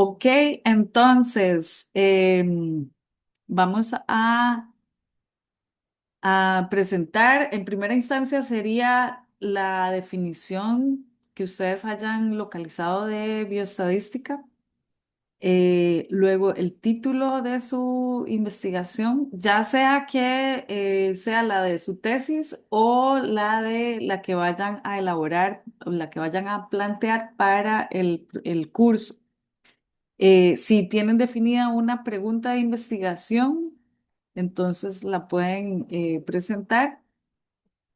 Ok, entonces vamos a presentar. En primera instancia sería la definición que ustedes hayan localizado de bioestadística. Luego el título de su investigación, ya sea que sea la de su tesis o la de la que vayan a elaborar o la que vayan a plantear para el curso. Si tienen definida una pregunta de investigación, entonces la pueden presentar,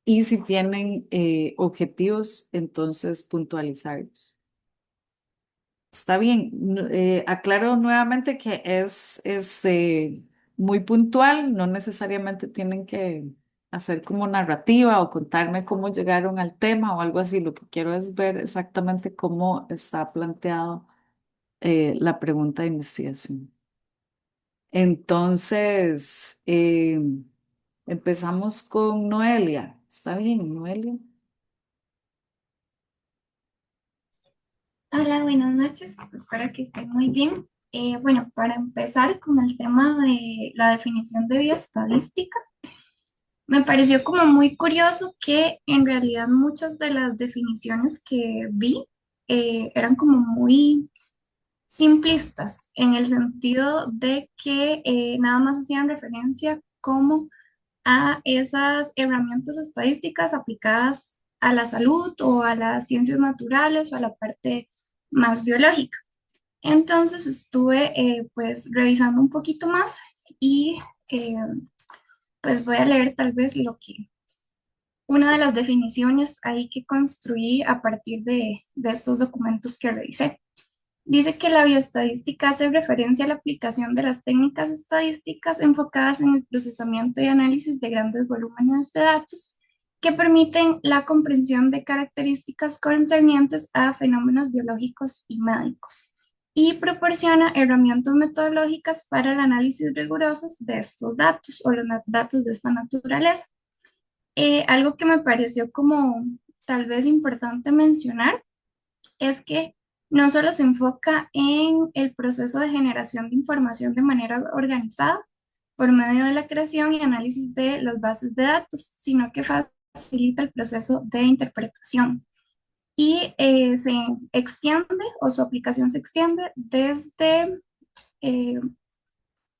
y si tienen objetivos, entonces puntualizarlos. Está bien. Aclaro nuevamente que es muy puntual, no necesariamente tienen que hacer como narrativa o contarme cómo llegaron al tema o algo así. Lo que quiero es ver exactamente cómo está planteado la pregunta de investigación. Entonces, empezamos con Noelia. ¿Está bien, Noelia? Hola, buenas noches. Espero que estén muy bien. Bueno, para empezar con el tema de la definición de bioestadística, me pareció como muy curioso que en realidad muchas de las definiciones que vi eran como muy simplistas en el sentido de que nada más hacían referencia como a esas herramientas estadísticas aplicadas a la salud o a las ciencias naturales o a la parte más biológica. Entonces estuve pues revisando un poquito más y eh, pues voy a leer tal vez una de las definiciones ahí que construí a partir de estos documentos que revisé. Dice que la bioestadística hace referencia a la aplicación de las técnicas estadísticas enfocadas en el procesamiento y análisis de grandes volúmenes de datos que permiten la comprensión de características concernientes a fenómenos biológicos y médicos y proporciona herramientas metodológicas para el análisis rigurosos de estos datos o los datos de esta naturaleza. Algo que me pareció como tal vez importante mencionar es que no solo se enfoca en el proceso de generación de información de manera organizada por medio de la creación y análisis de las bases de datos, sino que facilita el proceso de interpretación y se extiende o su aplicación se extiende desde eh,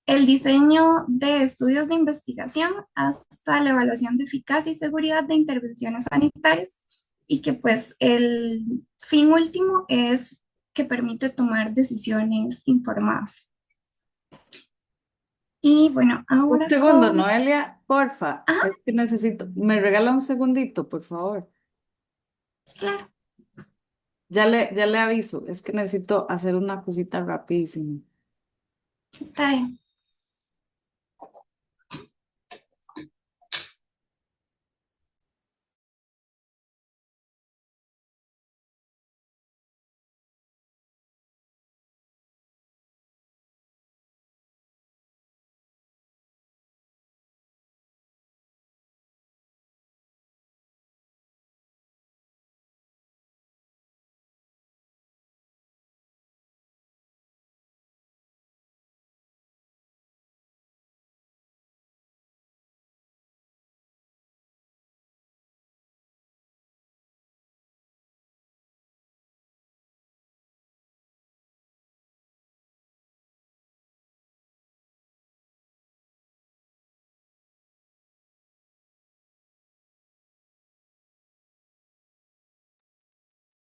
el diseño de estudios de investigación hasta la evaluación de eficacia y seguridad de intervenciones sanitarias y que pues el fin último es que permite tomar decisiones informadas. Y bueno, Un ahora segundo, con... Noelia, porfa. Ajá, Es que necesito, me regala un segundito, por favor. claro, Ya le aviso, es que necesito hacer una cosita rapidísimo. está bien.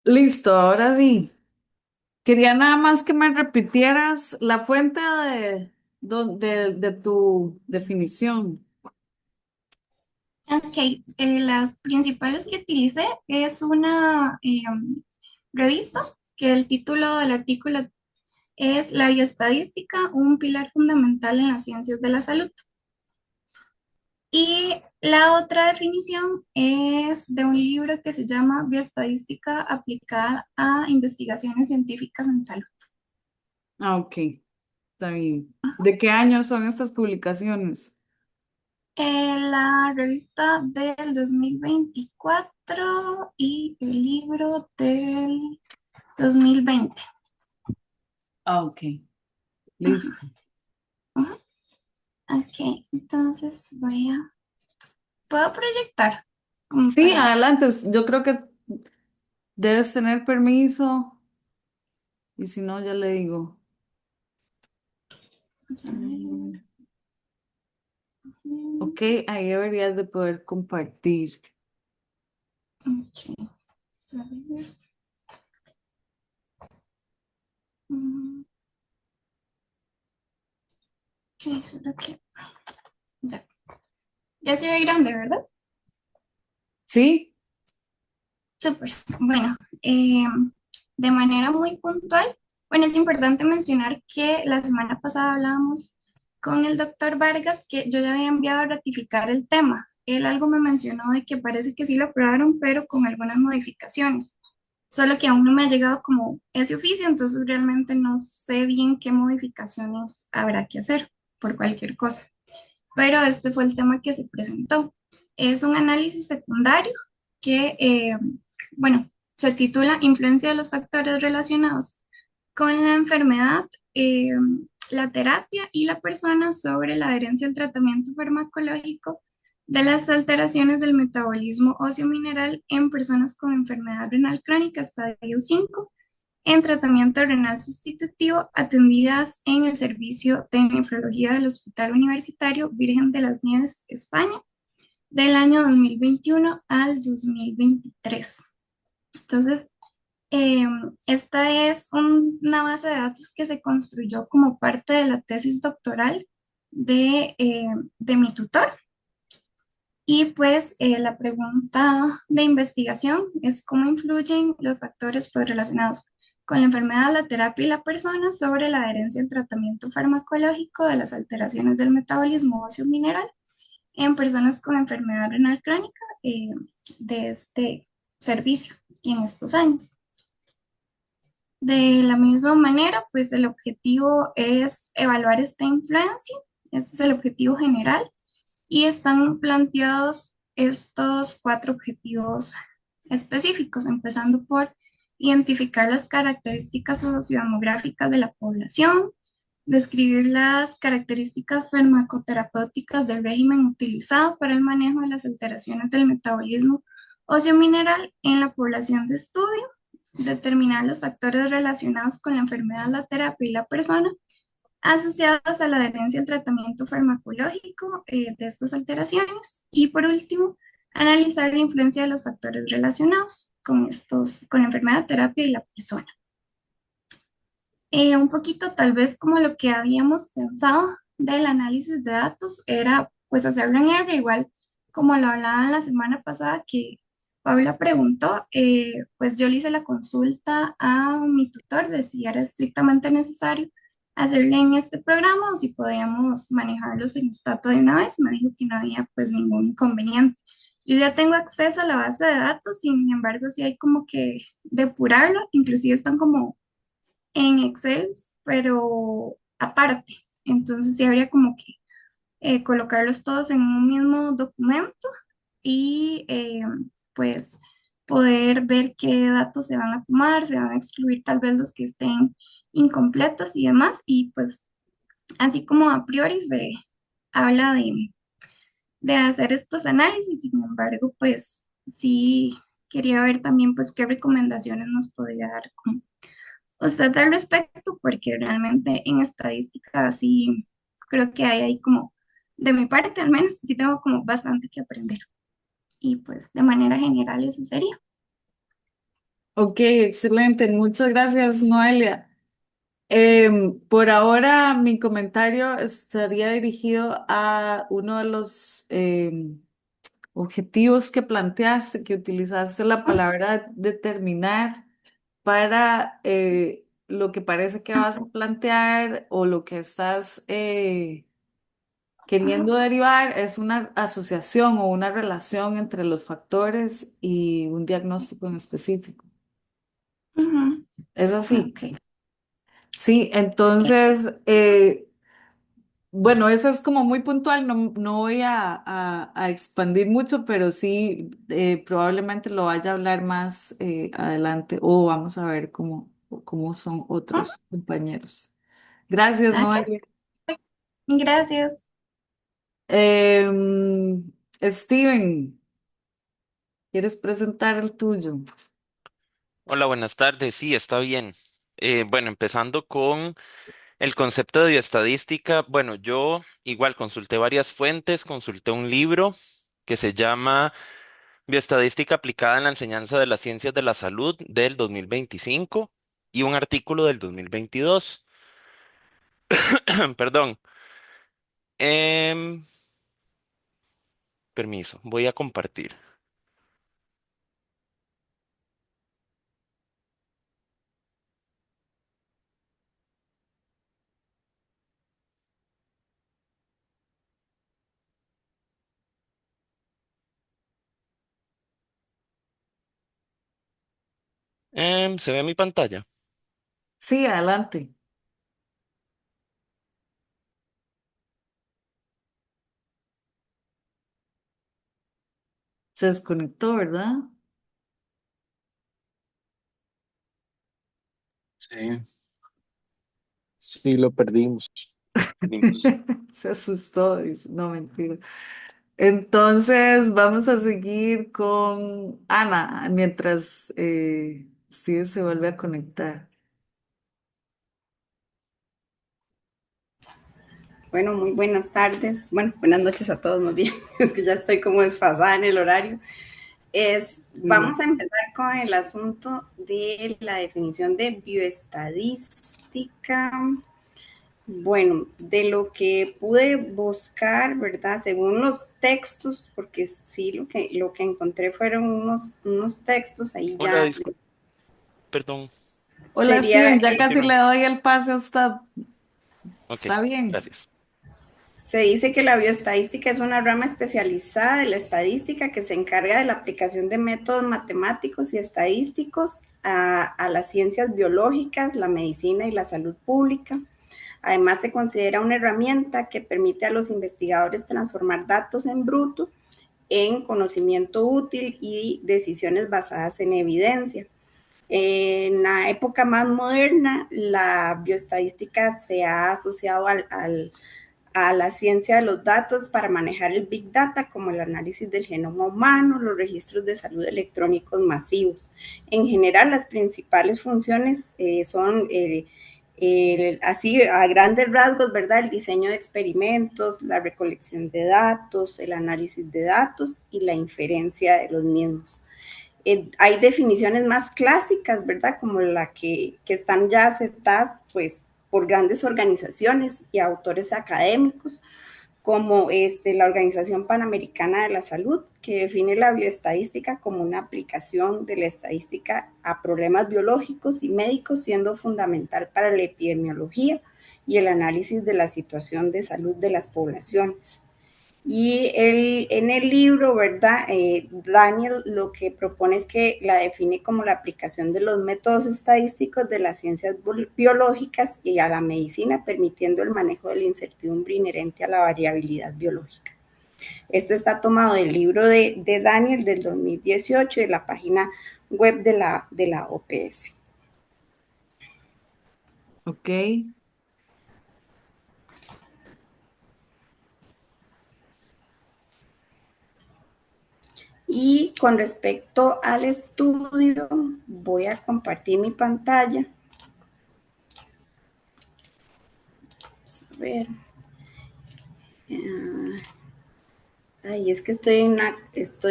Listo, ahora sí. Quería nada más que me repitieras la fuente de tu definición. Ok, las principales que utilicé es una revista que el título del artículo es La bioestadística, un pilar fundamental en las ciencias de la salud. Y la otra definición es de un libro que se llama Bioestadística aplicada a investigaciones científicas en salud. Ah, ok, está bien. ¿De qué año son estas publicaciones? La revista del 2024 y el libro del 2020. Ah, ok, Ujú, listo. ujú. Ok, entonces puedo proyectar como Sí, para... adelante. Yo creo que debes tener permiso y si no, ya le digo. Mm, ok, ahí deberías de poder compartir. Ok, a ver, mm, ok, solo que ya, ya se ve grande, ¿verdad? Sí, Súper. Bueno, de manera muy puntual, bueno, es importante mencionar que la semana pasada hablábamos con el doctor Vargas que yo ya había enviado a ratificar el tema. Él algo me mencionó de que parece que sí lo aprobaron, pero con algunas modificaciones. Solo que aún no me ha llegado como ese oficio, entonces realmente no sé bien qué modificaciones habrá que hacer por cualquier cosa. Pero este fue el tema que se presentó. Es un análisis secundario que, bueno, se titula Influencia de los factores relacionados con la enfermedad, eh, la terapia y la persona sobre la adherencia al tratamiento farmacológico de las alteraciones del metabolismo óseo mineral en personas con enfermedad renal crónica estadio 5 en tratamiento renal sustitutivo atendidas en el servicio de nefrología del Hospital Universitario Virgen de las Nieves, España, del año 2021 al 2023. Entonces, eh, esta es una base de datos que se construyó como parte de la tesis doctoral de mi tutor. Y pues la pregunta de investigación es cómo influyen los factores pues, relacionados con la enfermedad, la terapia y la persona sobre la adherencia al tratamiento farmacológico de las alteraciones del metabolismo óseo mineral en personas con enfermedad renal crónica de este servicio y en estos años. De la misma manera, pues el objetivo es evaluar esta influencia, este es el objetivo general, y están planteados estos cuatro objetivos específicos, empezando por identificar las características sociodemográficas de la población, describir las características farmacoterapéuticas del régimen utilizado para el manejo de las alteraciones del metabolismo óseo-mineral en la población de estudio, determinar los factores relacionados con la enfermedad, la terapia y la persona, asociados a la adherencia al tratamiento farmacológico de estas alteraciones. Y por último, analizar la influencia de los factores relacionados con la enfermedad, terapia y la persona. Un poquito tal vez como lo que habíamos pensado del análisis de datos era pues hacerlo en R, igual como lo hablaban la semana pasada que Paula preguntó, pues yo le hice la consulta a mi tutor de si era estrictamente necesario hacerle en este programa o si podíamos manejarlos en Stata de una vez. Me dijo que no había pues ningún inconveniente. Yo ya tengo acceso a la base de datos, sin embargo, sí hay como que depurarlo, inclusive están como en Excel, pero aparte. Entonces sí habría como que colocarlos todos en un mismo documento y pues poder ver qué datos se van a tomar, se van a excluir tal vez los que estén incompletos y demás. Y pues así como a priori se habla de hacer estos análisis, sin embargo, pues sí quería ver también pues qué recomendaciones nos podría dar usted al respecto, porque realmente en estadística sí creo que hay ahí como, de mi parte al menos, sí tengo como bastante que aprender. Y pues de manera general eso sería. ok, excelente. Muchas gracias, Noelia. Por ahora, mi comentario estaría dirigido a uno de los objetivos que planteaste, que utilizaste la palabra determinar para lo que parece que vas a plantear o lo que estás queriendo derivar es una asociación o una relación entre los factores y un diagnóstico en específico. Ujú, Es así. ok. Sí, entonces, bueno, eso es como muy puntual, no voy a expandir mucho, pero sí probablemente lo vaya a hablar más adelante o vamos a ver cómo, cómo son otros compañeros. Gracias, Ok, Noelia. gracias. Em, Steven, ¿quieres presentar el tuyo? Hola, buenas tardes. Sí, está bien. Bueno, empezando con el concepto de bioestadística. Bueno, yo igual consulté varias fuentes, consulté un libro que se llama Bioestadística aplicada en la enseñanza de las ciencias de la salud del 2025 y un artículo del 2022. Perdón. Em, Permiso, voy a compartir. ¿Se ve mi pantalla? Sí, adelante. Se desconectó, ¿verdad? Sí, sí, lo perdimos. Perdimos. Se asustó, dice, no, mentira. Entonces, vamos a seguir con Ana mientras Steve se vuelve a conectar. Bueno, muy buenas tardes. Bueno, buenas noches a todos, más bien. Es que ya estoy como desfasada en el horario. Vamos Bien. a empezar con el asunto de la definición de bioestadística. Bueno, de lo que pude buscar, ¿verdad? Según los textos, porque sí, lo que encontré fueron unos textos, ahí Hola, ya disculpe, perdón. Hola, sería Steven, ya casi le doy el pase a usted. Ok, ¿Está bien? gracias. Se dice que la bioestadística es una rama especializada de la estadística que se encarga de la aplicación de métodos matemáticos y estadísticos a las ciencias biológicas, la medicina y la salud pública. Además, se considera una herramienta que permite a los investigadores transformar datos en bruto en conocimiento útil y decisiones basadas en evidencia. En la época más moderna, la bioestadística se ha asociado a la ciencia de los datos para manejar el Big Data, como el análisis del genoma humano, los registros de salud electrónicos masivos. En general, las principales funciones son, así a grandes rasgos, ¿verdad? El diseño de experimentos, la recolección de datos, el análisis de datos y la inferencia de los mismos. Hay definiciones más clásicas, ¿verdad? Como la que están ya aceptadas, pues, por grandes organizaciones y autores académicos, como la Organización Panamericana de la Salud, que define la bioestadística como una aplicación de la estadística a problemas biológicos y médicos, siendo fundamental para la epidemiología y el análisis de la situación de salud de las poblaciones. Y en el libro, ¿verdad? Daniel lo que propone es que la define como la aplicación de los métodos estadísticos de las ciencias biológicas y a la medicina, permitiendo el manejo de la incertidumbre inherente a la variabilidad biológica. Esto está tomado del libro de Daniel del 2018 de la página web de la OPS. Ok. Y con respecto al estudio, voy a compartir mi pantalla. Vamos a ver. Ay, es que estoy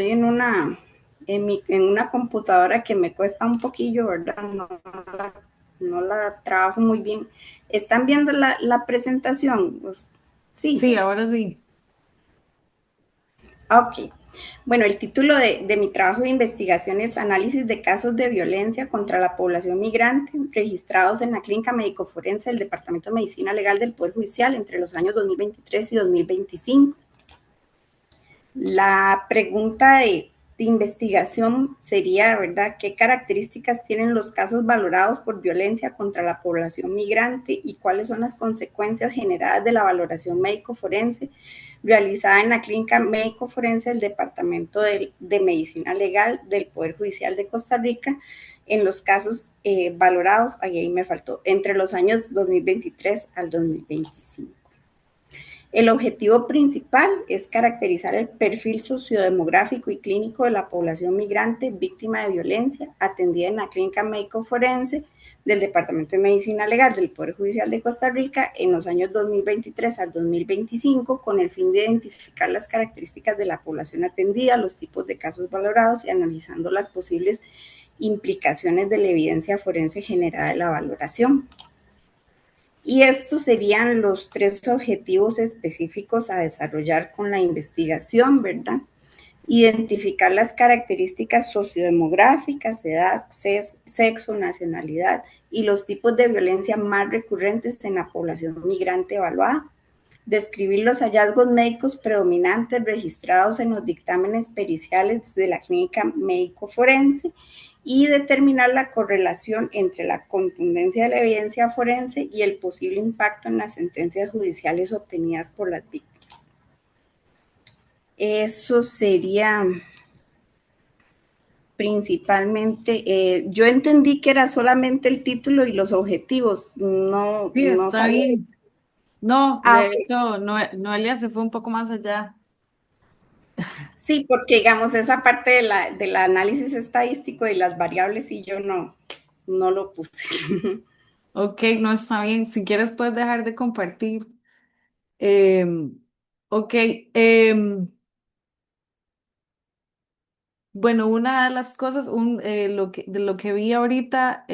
en una computadora que me cuesta un poquillo, ¿verdad? No la trabajo muy bien. ¿Están viendo la presentación? Pues, sí. Sí, ahora sí. Ok. Bueno, el título de mi trabajo de investigación es Análisis de casos de violencia contra la población migrante registrados en la Clínica Médico-Forense del Departamento de Medicina Legal del Poder Judicial entre los años 2023 y 2025. La pregunta de investigación sería, ¿verdad? ¿Qué características tienen los casos valorados por violencia contra la población migrante y cuáles son las consecuencias generadas de la valoración médico-forense realizada en la Clínica Médico-Forense del Departamento de Medicina Legal del Poder Judicial de Costa Rica en los casos valorados, ahí me faltó, entre los años 2023 al 2025. El objetivo principal es caracterizar el perfil sociodemográfico y clínico de la población migrante víctima de violencia atendida en la clínica médico-forense del Departamento de Medicina Legal del Poder Judicial de Costa Rica en los años 2023 al 2025 con el fin de identificar las características de la población atendida, los tipos de casos valorados y analizando las posibles implicaciones de la evidencia forense generada de la valoración. Y estos serían los 3 objetivos específicos a desarrollar con la investigación, ¿verdad? Identificar las características sociodemográficas, edad, sexo, nacionalidad y los tipos de violencia más recurrentes en la población migrante evaluada. Describir los hallazgos médicos predominantes registrados en los dictámenes periciales de la clínica médico-forense y determinar la correlación entre la contundencia de la evidencia forense y el posible impacto en las sentencias judiciales obtenidas por las víctimas. Eso sería principalmente, yo entendí que era solamente el título y los objetivos, Sí, no está sabía. bien. No, de Ok. hecho, Noelia se fue un poco más allá. Sí, porque digamos, esa parte del análisis estadístico y las variables, y yo no lo puse. Ok, no está bien. Si quieres, puedes dejar de compartir. Em, ok, bueno, una de las cosas, de lo que vi ahorita,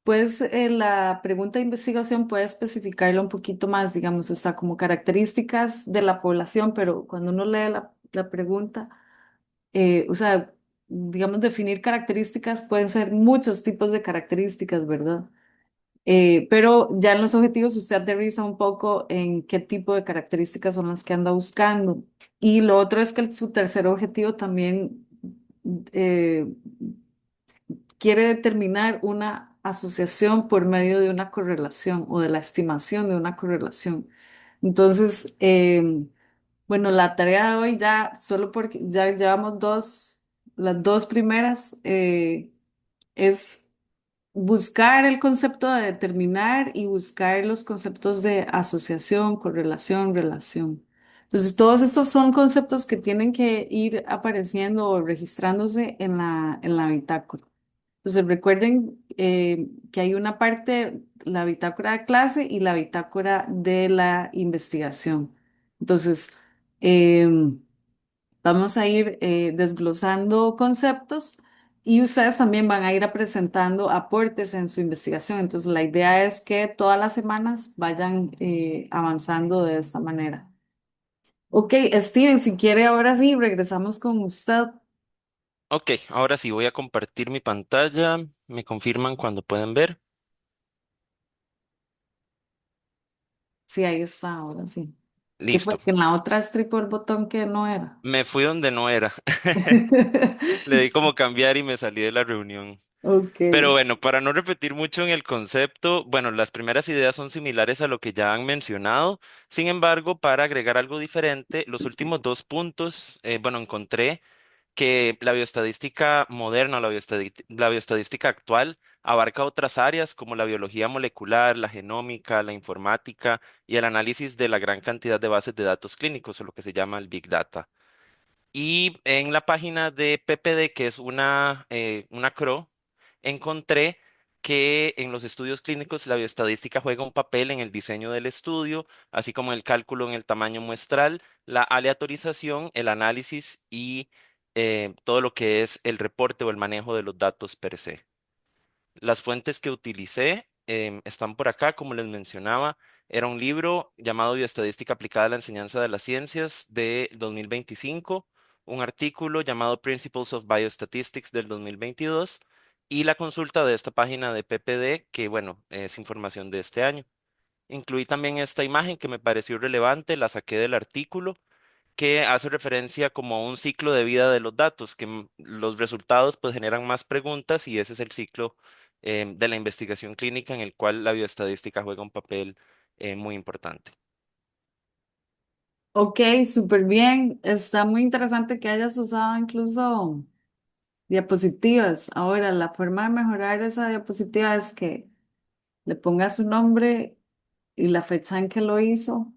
pues la pregunta de investigación puede especificarlo un poquito más, digamos, está como características de la población, pero cuando uno lee la pregunta, o sea, digamos, definir características pueden ser muchos tipos de características, ¿verdad? Pero ya en los objetivos usted aterriza un poco en qué tipo de características son las que anda buscando. Y lo otro es que su tercer objetivo también eh, quiere determinar una asociación por medio de una correlación o de la estimación de una correlación. Entonces, bueno, la tarea de hoy ya, solo porque ya llevamos las dos primeras, es buscar el concepto de determinar y buscar los conceptos de asociación, correlación, relación. Entonces, todos estos son conceptos que tienen que ir apareciendo o registrándose en en la bitácora. Entonces, recuerden que hay una parte, la bitácora de clase y la bitácora de la investigación. Entonces, em, vamos a ir desglosando conceptos y ustedes también van a ir presentando aportes en su investigación. Entonces, la idea es que todas las semanas vayan avanzando de esta manera. Ok, Steven, si quiere, ahora sí, regresamos con usted. Ok, ahora sí voy a compartir mi pantalla. Me confirman cuando pueden ver. Sí, ahí está, ahora sí. ¿Qué fue? Listo. Que en la otra estripó el botón que no era. Me fui donde no era. Le di como cambiar y me salí de la reunión. Ok. Pero bueno, para no repetir mucho en el concepto, bueno, las primeras ideas son similares a lo que ya han mencionado. Sin embargo, para agregar algo diferente, los últimos 2 puntos, bueno, encontré que la bioestadística moderna, la bioestadística actual, abarca otras áreas como la biología molecular, la genómica, la informática y el análisis de la gran cantidad de bases de datos clínicos, o lo que se llama el Big Data. Y en la página de PPD, que es una CRO, encontré que en los estudios clínicos la bioestadística juega un papel en el diseño del estudio, así como el cálculo en el tamaño muestral, la aleatorización, el análisis y todo lo que es el reporte o el manejo de los datos per se. Las fuentes que utilicé están por acá, como les mencionaba. Era un libro llamado Bioestadística aplicada a la enseñanza de las ciencias de 2025, un artículo llamado Principles of Biostatistics del 2022 y la consulta de esta página de PPD, que bueno, es información de este año. Incluí también esta imagen que me pareció relevante, la saqué del artículo que hace referencia como a un ciclo de vida de los datos, que los resultados pues generan más preguntas y ese es el ciclo de la investigación clínica en el cual la bioestadística juega un papel muy importante. Ok, súper bien. Está muy interesante que hayas usado incluso diapositivas. Ahora, la forma de mejorar esa diapositiva es que le ponga su nombre y la fecha en que lo hizo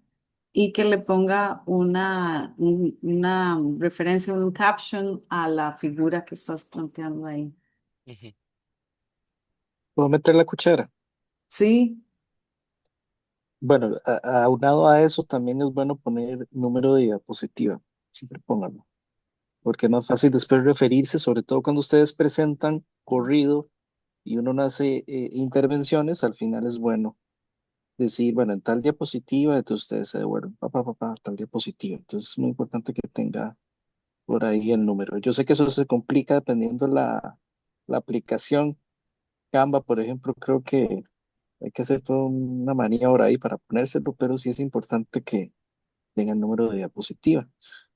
y que le ponga una referencia, un caption a la figura que estás planteando ahí. Ujú. ¿Puedo meter la cuchara? Sí, Bueno, aunado a eso, también es bueno poner número de diapositiva. Siempre pónganlo, porque es más fácil después referirse, sobre todo cuando ustedes presentan corrido y uno no hace intervenciones, al final es bueno decir, bueno, en tal diapositiva, entonces ustedes se devuelven, tal diapositiva. Entonces es muy importante que tenga por ahí el número. Yo sé que eso se complica dependiendo la aplicación. Canva, por ejemplo, creo que hay que hacer toda una maniobra ahí para ponérselo, pero sí es importante que tenga el número de diapositiva.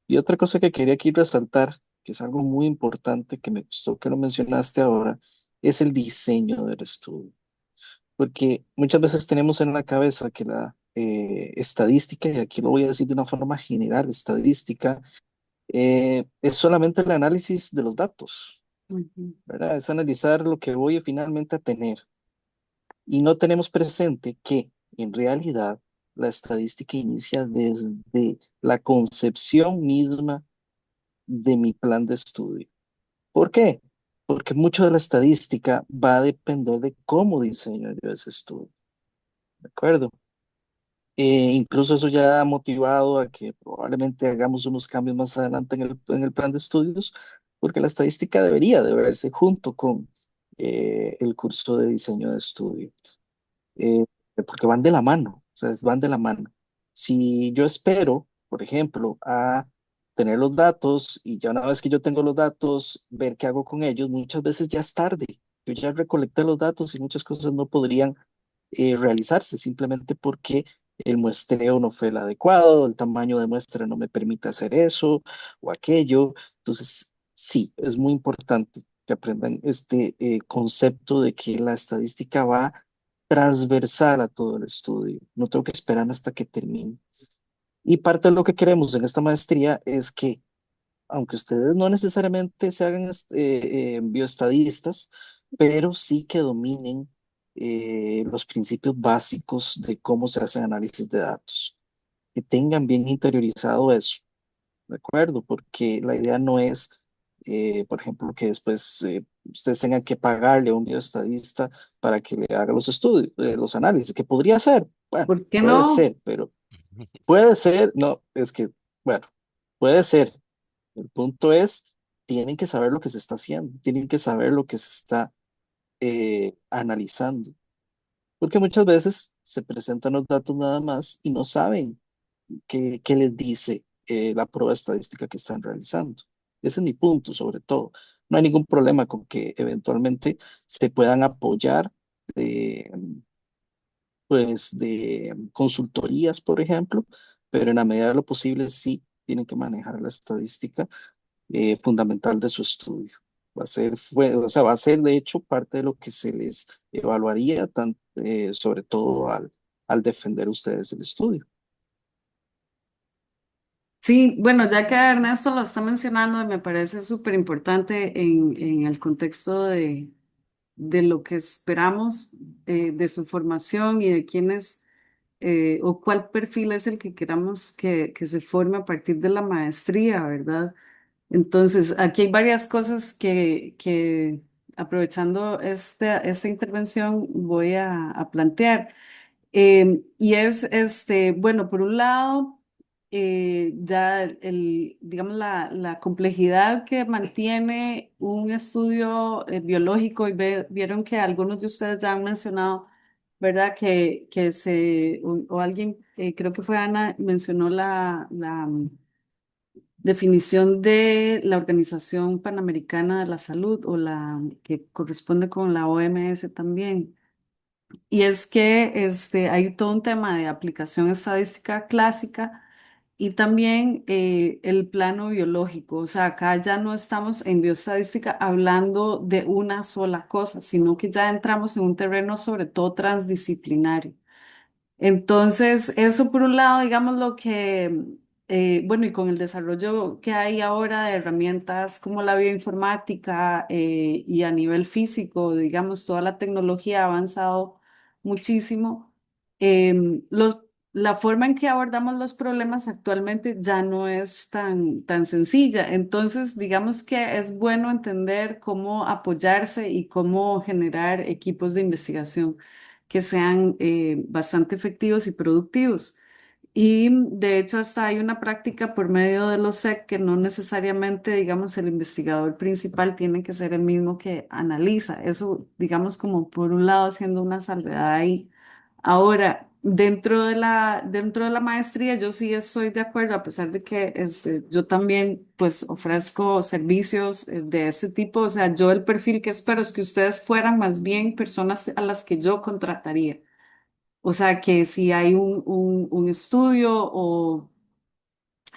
Y otra cosa que quería aquí resaltar, que es algo muy importante que me gustó que lo mencionaste ahora, es el diseño del estudio. Porque muchas veces tenemos en la cabeza que la estadística, y aquí lo voy a decir de una forma general, estadística, es solamente el análisis de los datos, ujú. ¿verdad? Es analizar lo que voy finalmente a tener. Y no tenemos presente que en realidad la estadística inicia desde la concepción misma de mi plan de estudio. ¿Por qué? Porque mucho de la estadística va a depender de cómo diseño yo ese estudio, ¿de acuerdo? Incluso eso ya ha motivado a que probablemente hagamos unos cambios más adelante en el plan de estudios, porque la estadística debería de verse junto con el curso de diseño de estudio, eh, porque van de la mano, o sea, van de la mano. Si yo espero, por ejemplo, a tener los datos y ya una vez que yo tengo los datos, ver qué hago con ellos, muchas veces ya es tarde. Yo ya recolecté los datos y muchas cosas no podrían realizarse simplemente porque el muestreo no fue el adecuado, el tamaño de muestra no me permite hacer eso o aquello. Entonces, sí, es muy importante que aprendan este concepto de que la estadística va transversal a todo el estudio. No tengo que esperar hasta que termine. Y parte de lo que queremos en esta maestría es que, aunque ustedes no necesariamente se hagan bioestadistas, pero sí que dominen los principios básicos de cómo se hacen análisis de datos, que tengan bien interiorizado eso, ¿de acuerdo? Porque la idea no es, por ejemplo, que después ustedes tengan que pagarle a un bioestadista para que le haga los estudios, los análisis, que podría ser, bueno, ¿Por qué puede no? ser, pero puede ser, no, es que, bueno, puede ser. El punto es, tienen que saber lo que se está haciendo, tienen que saber lo que se está analizando, porque muchas veces se presentan los datos nada más y no saben qué les dice la prueba estadística que están realizando. Ese es mi punto, sobre todo. No hay ningún problema con que eventualmente se puedan apoyar de, pues, de consultorías, por ejemplo, pero en la medida de lo posible sí tienen que manejar la estadística fundamental de su estudio. O sea, va a ser de hecho parte de lo que se les evaluaría, sobre todo al defender ustedes el estudio. Sí, bueno, ya que Ernesto lo está mencionando, me parece súper importante en el contexto de lo que esperamos de su formación y de quiénes o cuál perfil es el que queramos que se forme a partir de la maestría, ¿verdad? Entonces, aquí hay varias cosas que aprovechando esta intervención voy a plantear. Y es, bueno, por un lado, ya digamos, la complejidad que mantiene un estudio biológico, y vieron que algunos de ustedes ya han mencionado, ¿verdad? O alguien, creo que fue Ana, mencionó la definición de la Organización Panamericana de la Salud o la que corresponde con la OMS también. Y es que hay todo un tema de aplicación estadística clásica y también el plano biológico. O sea, acá ya no estamos en bioestadística hablando de una sola cosa, sino que ya entramos en un terreno sobre todo transdisciplinario. Entonces, eso por un lado, digamos lo que bueno, y con el desarrollo que hay ahora de herramientas como la bioinformática y a nivel físico, digamos, toda la tecnología ha avanzado muchísimo. La forma en que abordamos los problemas actualmente ya no es tan sencilla. Entonces, digamos que es bueno entender cómo apoyarse y cómo generar equipos de investigación que sean bastante efectivos y productivos. Y de hecho hasta hay una práctica por medio de los SEC que no necesariamente, digamos, el investigador principal tiene que ser el mismo que analiza. Eso, digamos, como por un lado haciendo una salvedad ahí. Ahora, dentro de la maestría, yo sí estoy de acuerdo, a pesar de que yo también pues ofrezco servicios de este tipo. O sea, yo el perfil que espero es que ustedes fueran más bien personas a las que yo contrataría. O sea, que si hay un estudio o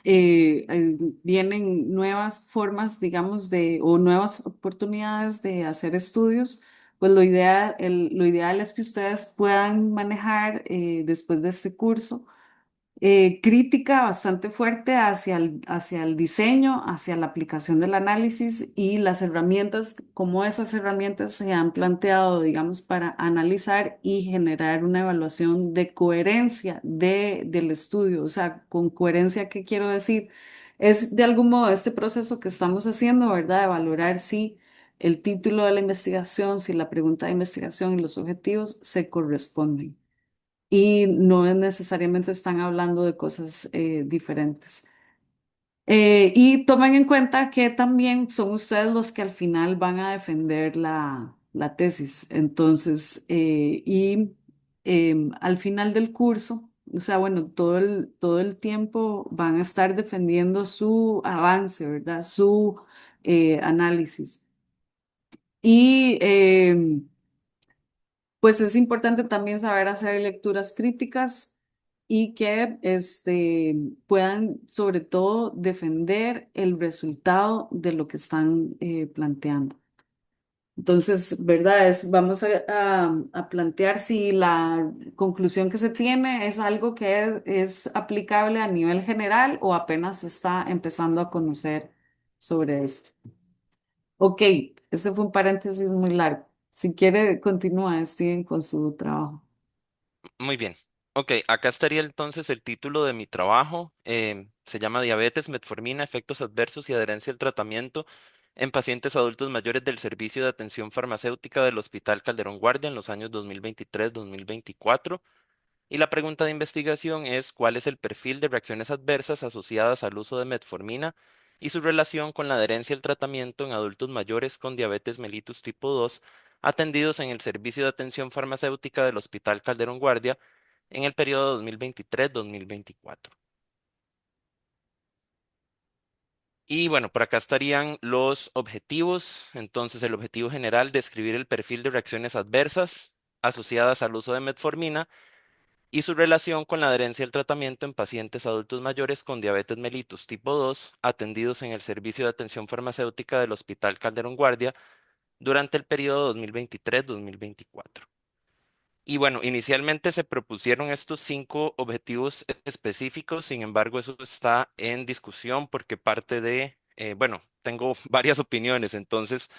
vienen nuevas formas, digamos, o nuevas oportunidades de hacer estudios, pues lo ideal es que ustedes puedan manejar después de este curso crítica bastante fuerte hacia el diseño, hacia la aplicación del análisis y las herramientas, cómo esas herramientas se han planteado, digamos, para analizar y generar una evaluación de coherencia del estudio. O sea, con coherencia, ¿qué quiero decir? Es de algún modo este proceso que estamos haciendo, ¿verdad? De valorar si el título de la investigación, si la pregunta de investigación y los objetivos se corresponden y no necesariamente están hablando de cosas diferentes. Y tomen en cuenta que también son ustedes los que al final van a defender la tesis. Entonces, al final del curso, o sea, bueno, todo el tiempo van a estar defendiendo su avance, ¿verdad? Su análisis. Y pues es importante también saber hacer lecturas críticas y que puedan sobre todo defender el resultado de lo que están planteando. Entonces, ¿verdad? Vamos a plantear si la conclusión que se tiene es algo que es aplicable a nivel general o apenas se está empezando a conocer sobre esto. Ok, este fue un paréntesis muy largo. Si quiere, continúa, Steven, con su trabajo. Muy bien. Ok, acá estaría entonces el título de mi trabajo. Se llama Diabetes, Metformina, efectos adversos y adherencia al tratamiento en pacientes adultos mayores del Servicio de Atención Farmacéutica del Hospital Calderón Guardia en los años 2023-2024. Y la pregunta de investigación es cuál es el perfil de reacciones adversas asociadas al uso de metformina y su relación con la adherencia al tratamiento en adultos mayores con diabetes mellitus tipo 2 atendidos en el Servicio de Atención Farmacéutica del Hospital Calderón Guardia en el periodo 2023-2024. Y bueno, por acá estarían los objetivos. Entonces, el objetivo general, describir el perfil de reacciones adversas asociadas al uso de metformina y su relación con la adherencia al tratamiento en pacientes adultos mayores con diabetes mellitus tipo 2 atendidos en el Servicio de Atención Farmacéutica del Hospital Calderón Guardia durante el periodo 2023-2024. Y bueno, inicialmente se propusieron estos 5 objetivos específicos. Sin embargo, eso está en discusión porque parte bueno, tengo varias opiniones. Entonces,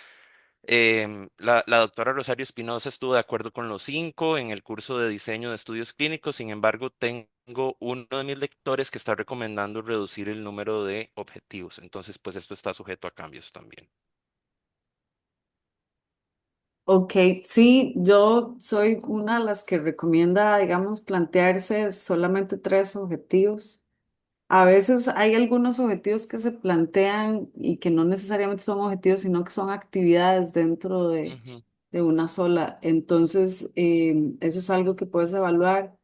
la doctora Rosario Espinosa estuvo de acuerdo con los 5 en el curso de diseño de estudios clínicos. Sin embargo, tengo uno de mis lectores que está recomendando reducir el número de objetivos. Entonces, pues esto está sujeto a cambios también. Ok, sí, yo soy una de las que recomienda, digamos, plantearse solamente 3 objetivos. A veces hay algunos objetivos que se plantean y que no necesariamente son objetivos, sino que son actividades dentro Ujú, de una sola. Entonces, eso es algo que puedes evaluar.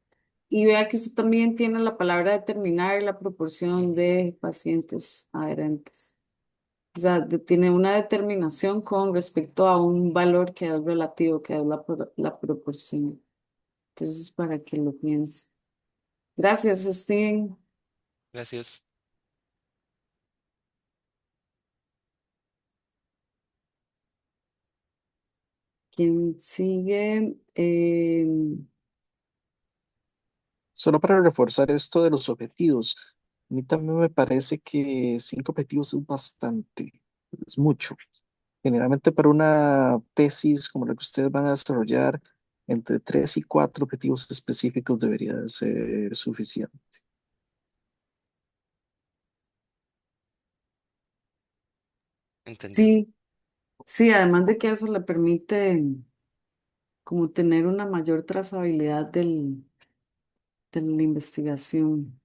Y vea que usted también tiene la palabra determinar la proporción ujú. de pacientes adherentes. O sea, tiene una determinación con respecto a un valor que es relativo, que es la proporción. Entonces, para que lo piense. Gracias, Steven. Gracias. ¿Quién sigue? Solo para reforzar esto de los objetivos. A mí también me parece que 5 objetivos es bastante, es mucho. Generalmente para una tesis como la que ustedes van a desarrollar, entre 3 y 4 objetivos específicos debería de ser suficiente. Entendido. Sí, sí, además de que eso le permite como tener una mayor trazabilidad de la investigación.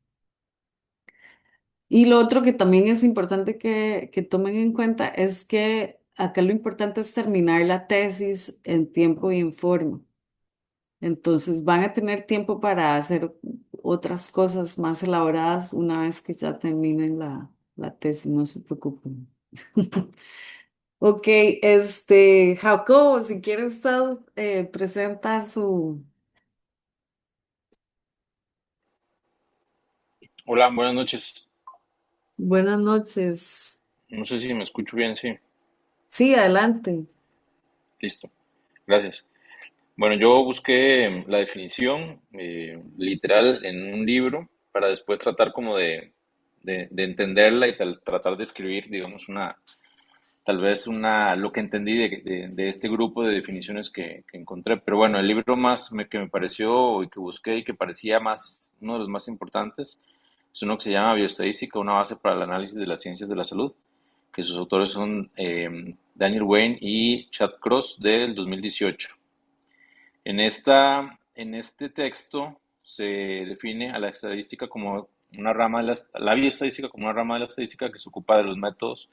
Y lo otro que también es importante que tomen en cuenta es que acá lo importante es terminar la tesis en tiempo y en forma. Entonces van a tener tiempo para hacer otras cosas más elaboradas una vez que ya terminen la tesis, no se preocupen. Ok, Jacobo, si quiere usted presenta su... Hola, buenas noches. Buenas noches. No sé si me escucho bien, sí. Sí, adelante. Listo. Gracias. Bueno, yo busqué la definición literal en un libro para después tratar como de entenderla y tratar de escribir, digamos, tal vez lo que entendí de este grupo de definiciones que encontré. Pero bueno, el libro que me pareció y que busqué y que parecía uno de los más importantes es uno que se llama Bioestadística, una base para el análisis de las ciencias de la salud, que sus autores son Daniel Wayne y Chad Cross del 2018. En este texto se define a la estadística como una rama la bioestadística como una rama de la estadística que se ocupa de los métodos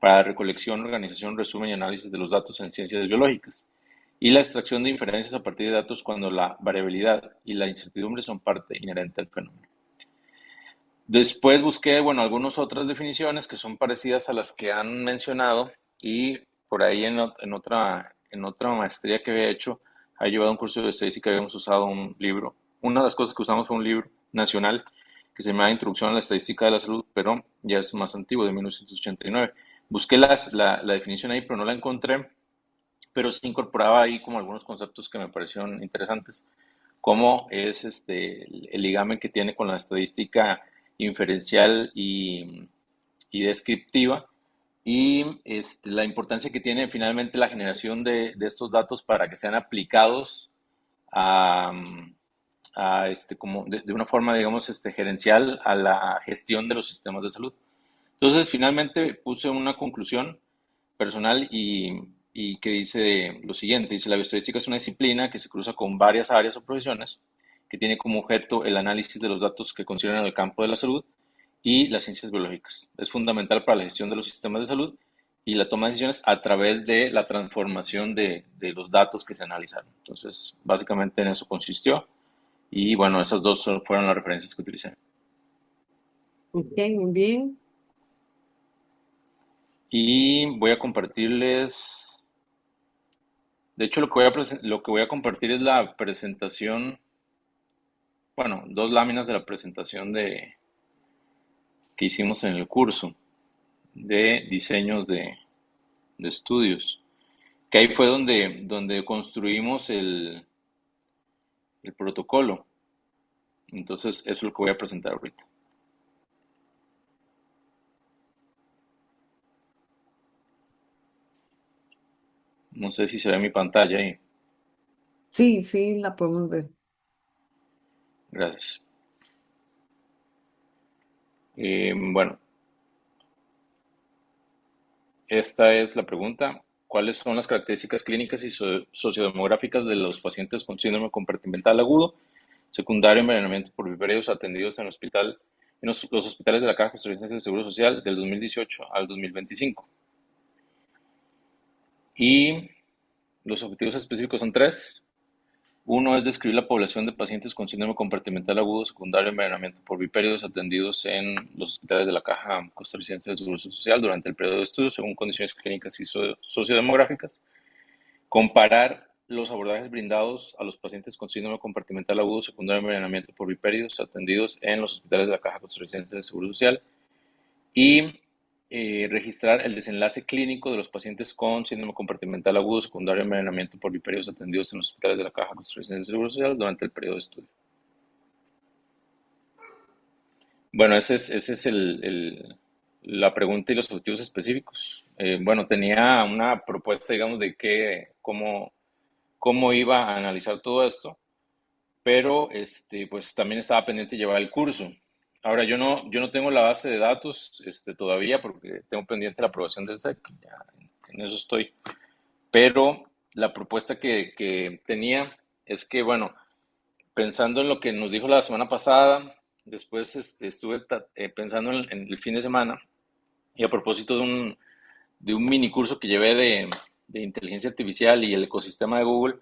para la recolección, organización, resumen y análisis de los datos en ciencias biológicas y la extracción de inferencias a partir de datos cuando la variabilidad y la incertidumbre son parte inherente al fenómeno. Después busqué, bueno, algunas otras definiciones que son parecidas a las que han mencionado y por ahí en otra maestría que había hecho, había llevado un curso de estadística y habíamos usado un libro. Una de las cosas que usamos fue un libro nacional que se llama Introducción a la Estadística de la Salud, pero ya es más antiguo, de 1989. Busqué la definición ahí, pero no la encontré, pero sí incorporaba ahí como algunos conceptos que me parecieron interesantes, como es el ligamen que tiene con la estadística inferencial y descriptiva, y la importancia que tiene finalmente la generación de estos datos para que sean aplicados a, como de una forma, digamos, gerencial a la gestión de los sistemas de salud. Entonces, finalmente puse una conclusión personal y que dice lo siguiente, dice, la bioestadística es una disciplina que se cruza con varias áreas o profesiones, que tiene como objeto el análisis de los datos que consideran el campo de la salud y las ciencias biológicas. Es fundamental para la gestión de los sistemas de salud y la toma de decisiones a través de la transformación de los datos que se analizaron. Entonces, básicamente en eso consistió y bueno, esas dos fueron las referencias que utilicé. Ok, muy bien. Y voy a compartirles, de hecho lo que voy a compartir es la presentación, bueno, 2 láminas de la presentación que hicimos en el curso de diseños de estudios, que ahí fue donde construimos el protocolo. Entonces, eso es lo que voy a presentar ahorita. No sé si se ve mi pantalla ahí. Sí, sí, la podemos ver. Gracias. Bueno, esta es la pregunta. ¿Cuáles son las características clínicas y sociodemográficas de los pacientes con síndrome compartimental agudo, secundario, envenenamiento por viperios atendidos en los hospitales de la Caja Costarricense de Seguro Social del 2018 al 2025? Y los objetivos específicos son 3. Uno es describir la población de pacientes con síndrome compartimental agudo secundario envenenamiento por viperios atendidos en los hospitales de la Caja Costarricense de Seguro Social durante el periodo de estudio según condiciones clínicas y sociodemográficas. Comparar los abordajes brindados a los pacientes con síndrome compartimental agudo secundario envenenamiento por viperios atendidos en los hospitales de la Caja Costarricense de Seguro Social y registrar el desenlace clínico de los pacientes con síndrome compartimental agudo secundario envenenamiento por viperios atendidos en los hospitales de la Caja Costarricense de Seguro Social durante el periodo de estudio. Bueno, ese es la pregunta y los objetivos específicos. Bueno, tenía una propuesta, digamos, de cómo iba a analizar todo esto, pero pues también estaba pendiente de llevar el curso. Ahora, yo no tengo la base de datos todavía porque tengo pendiente la aprobación del SEC, ya en eso estoy. Pero la propuesta que tenía es que, bueno, pensando en lo que nos dijo la semana pasada, después estuve pensando en el fin de semana y a propósito de un mini curso que llevé de inteligencia artificial y el ecosistema de Google,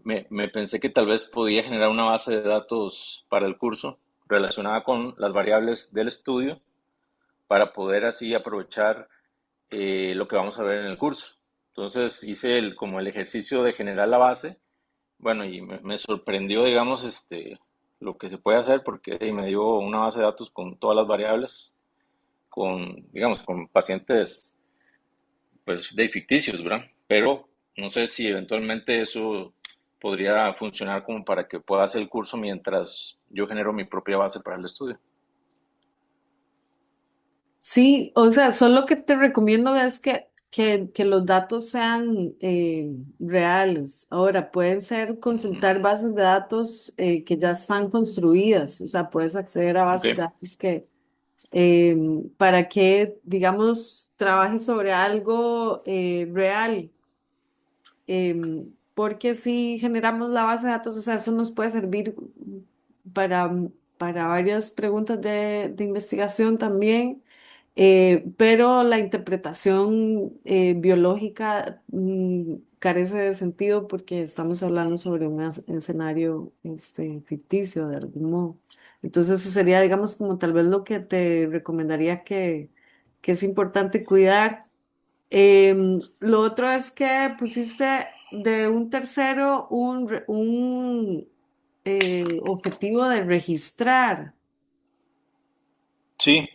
me pensé que tal vez podía generar una base de datos para el curso relacionada con las variables del estudio para poder así aprovechar lo que vamos a ver en el curso. Entonces hice como el ejercicio de generar la base. Bueno, y me sorprendió, digamos, lo que se puede hacer porque me dio una base de datos con todas las variables, digamos, con pacientes, pues, de ficticios, ¿verdad? Pero no sé si eventualmente eso podría funcionar como para que pueda hacer el curso mientras yo genero mi propia base para el estudio. Sí, o sea, solo que te recomiendo es que los datos sean reales. Ahora, pueden ser Ujú. consultar bases de datos que ya están construidas, o sea, puedes acceder a Ok, bases de datos que para que, digamos, trabajes sobre algo real. Porque si generamos la base de datos, o sea, eso nos puede servir para, para varias preguntas de investigación también, pero la interpretación biológica carece de sentido porque estamos hablando sobre un escenario ficticio de algún modo. Entonces eso sería, digamos, como tal vez lo que te recomendaría que es importante cuidar. Lo otro es que pusiste de un tercero un objetivo de registrar. sí,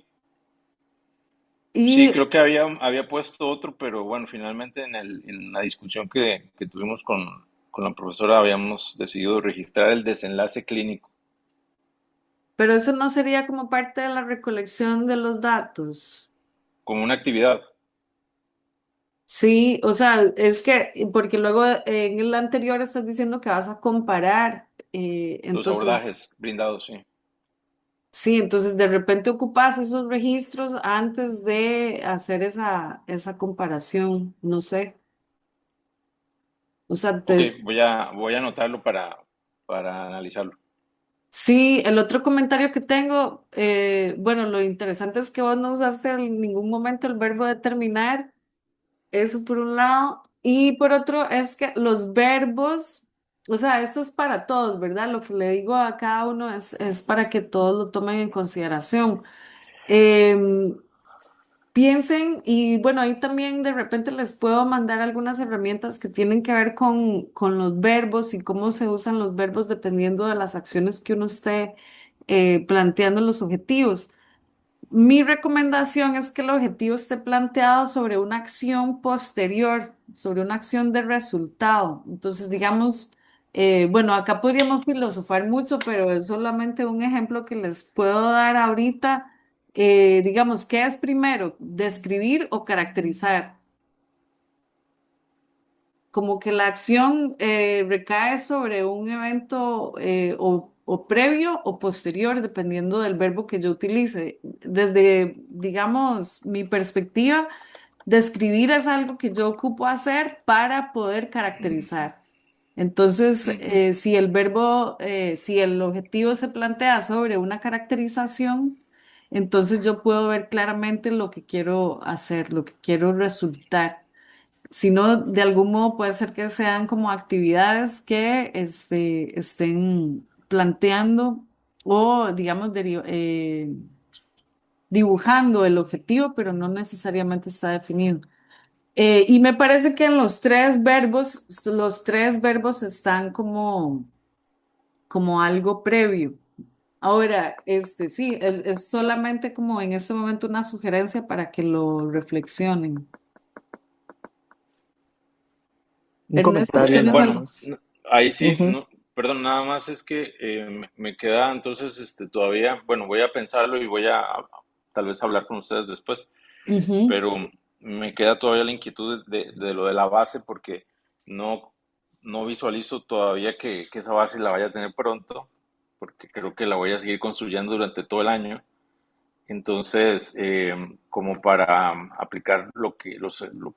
sí, Y, creo que había puesto otro, pero bueno, finalmente en la discusión que tuvimos con la profesora habíamos decidido registrar el desenlace clínico pero eso no sería como parte de la recolección de los datos. como una actividad, Sí, o sea, es que, porque luego en el anterior estás diciendo que vas a comparar, los entonces, abordajes brindados, sí. sí, entonces de repente ocupas esos registros antes de hacer esa comparación, no sé. O sea, Ok, voy a anotarlo para analizarlo. sí, el otro comentario que tengo, bueno, lo interesante es que vos no usaste en ningún momento el verbo determinar, eso por un lado, y por otro es que los verbos, o sea, esto es para todos, ¿verdad? Lo que le digo a cada uno es para que todos lo tomen en consideración. Em, Piensen, y bueno, ahí también de repente les puedo mandar algunas herramientas que tienen que ver con los verbos y cómo se usan los verbos dependiendo de las acciones que uno esté planteando en los objetivos. Mi recomendación es que el objetivo esté planteado sobre una acción posterior, sobre una acción de resultado. Entonces, digamos, bueno, acá podríamos filosofar mucho, pero es solamente un ejemplo que les puedo dar ahorita. Digamos, ¿qué es primero? ¿Describir o caracterizar? Como que la acción recae sobre un evento o previo o posterior, dependiendo del verbo que yo utilice. Desde, digamos, mi perspectiva, describir es algo que yo ocupo hacer para poder Ujú, caracterizar. Entonces, ujú, si el verbo, si el objetivo se plantea sobre una caracterización, entonces yo puedo ver claramente lo que quiero hacer, lo que quiero resultar. Si no, de algún modo puede ser que sean como actividades que estén planteando o, digamos, dibujando el objetivo, pero no necesariamente está definido. Y me parece que en los tres verbos están como algo previo. Ahora, sí, es solamente como en este momento una sugerencia para que lo reflexionen. Un Ernesto, comentario Ok, ¿tienes nada bueno, algo? más. ahí sí, Ujú. no, Perdón, nada más es que me queda entonces todavía, bueno, voy a pensarlo y voy a tal vez hablar con ustedes después, Ujú. pero me queda todavía la inquietud de lo de la base porque no, no visualizo todavía que esa base la vaya a tener pronto, porque creo que la voy a seguir construyendo durante todo el año. Entonces, como para aplicar lo que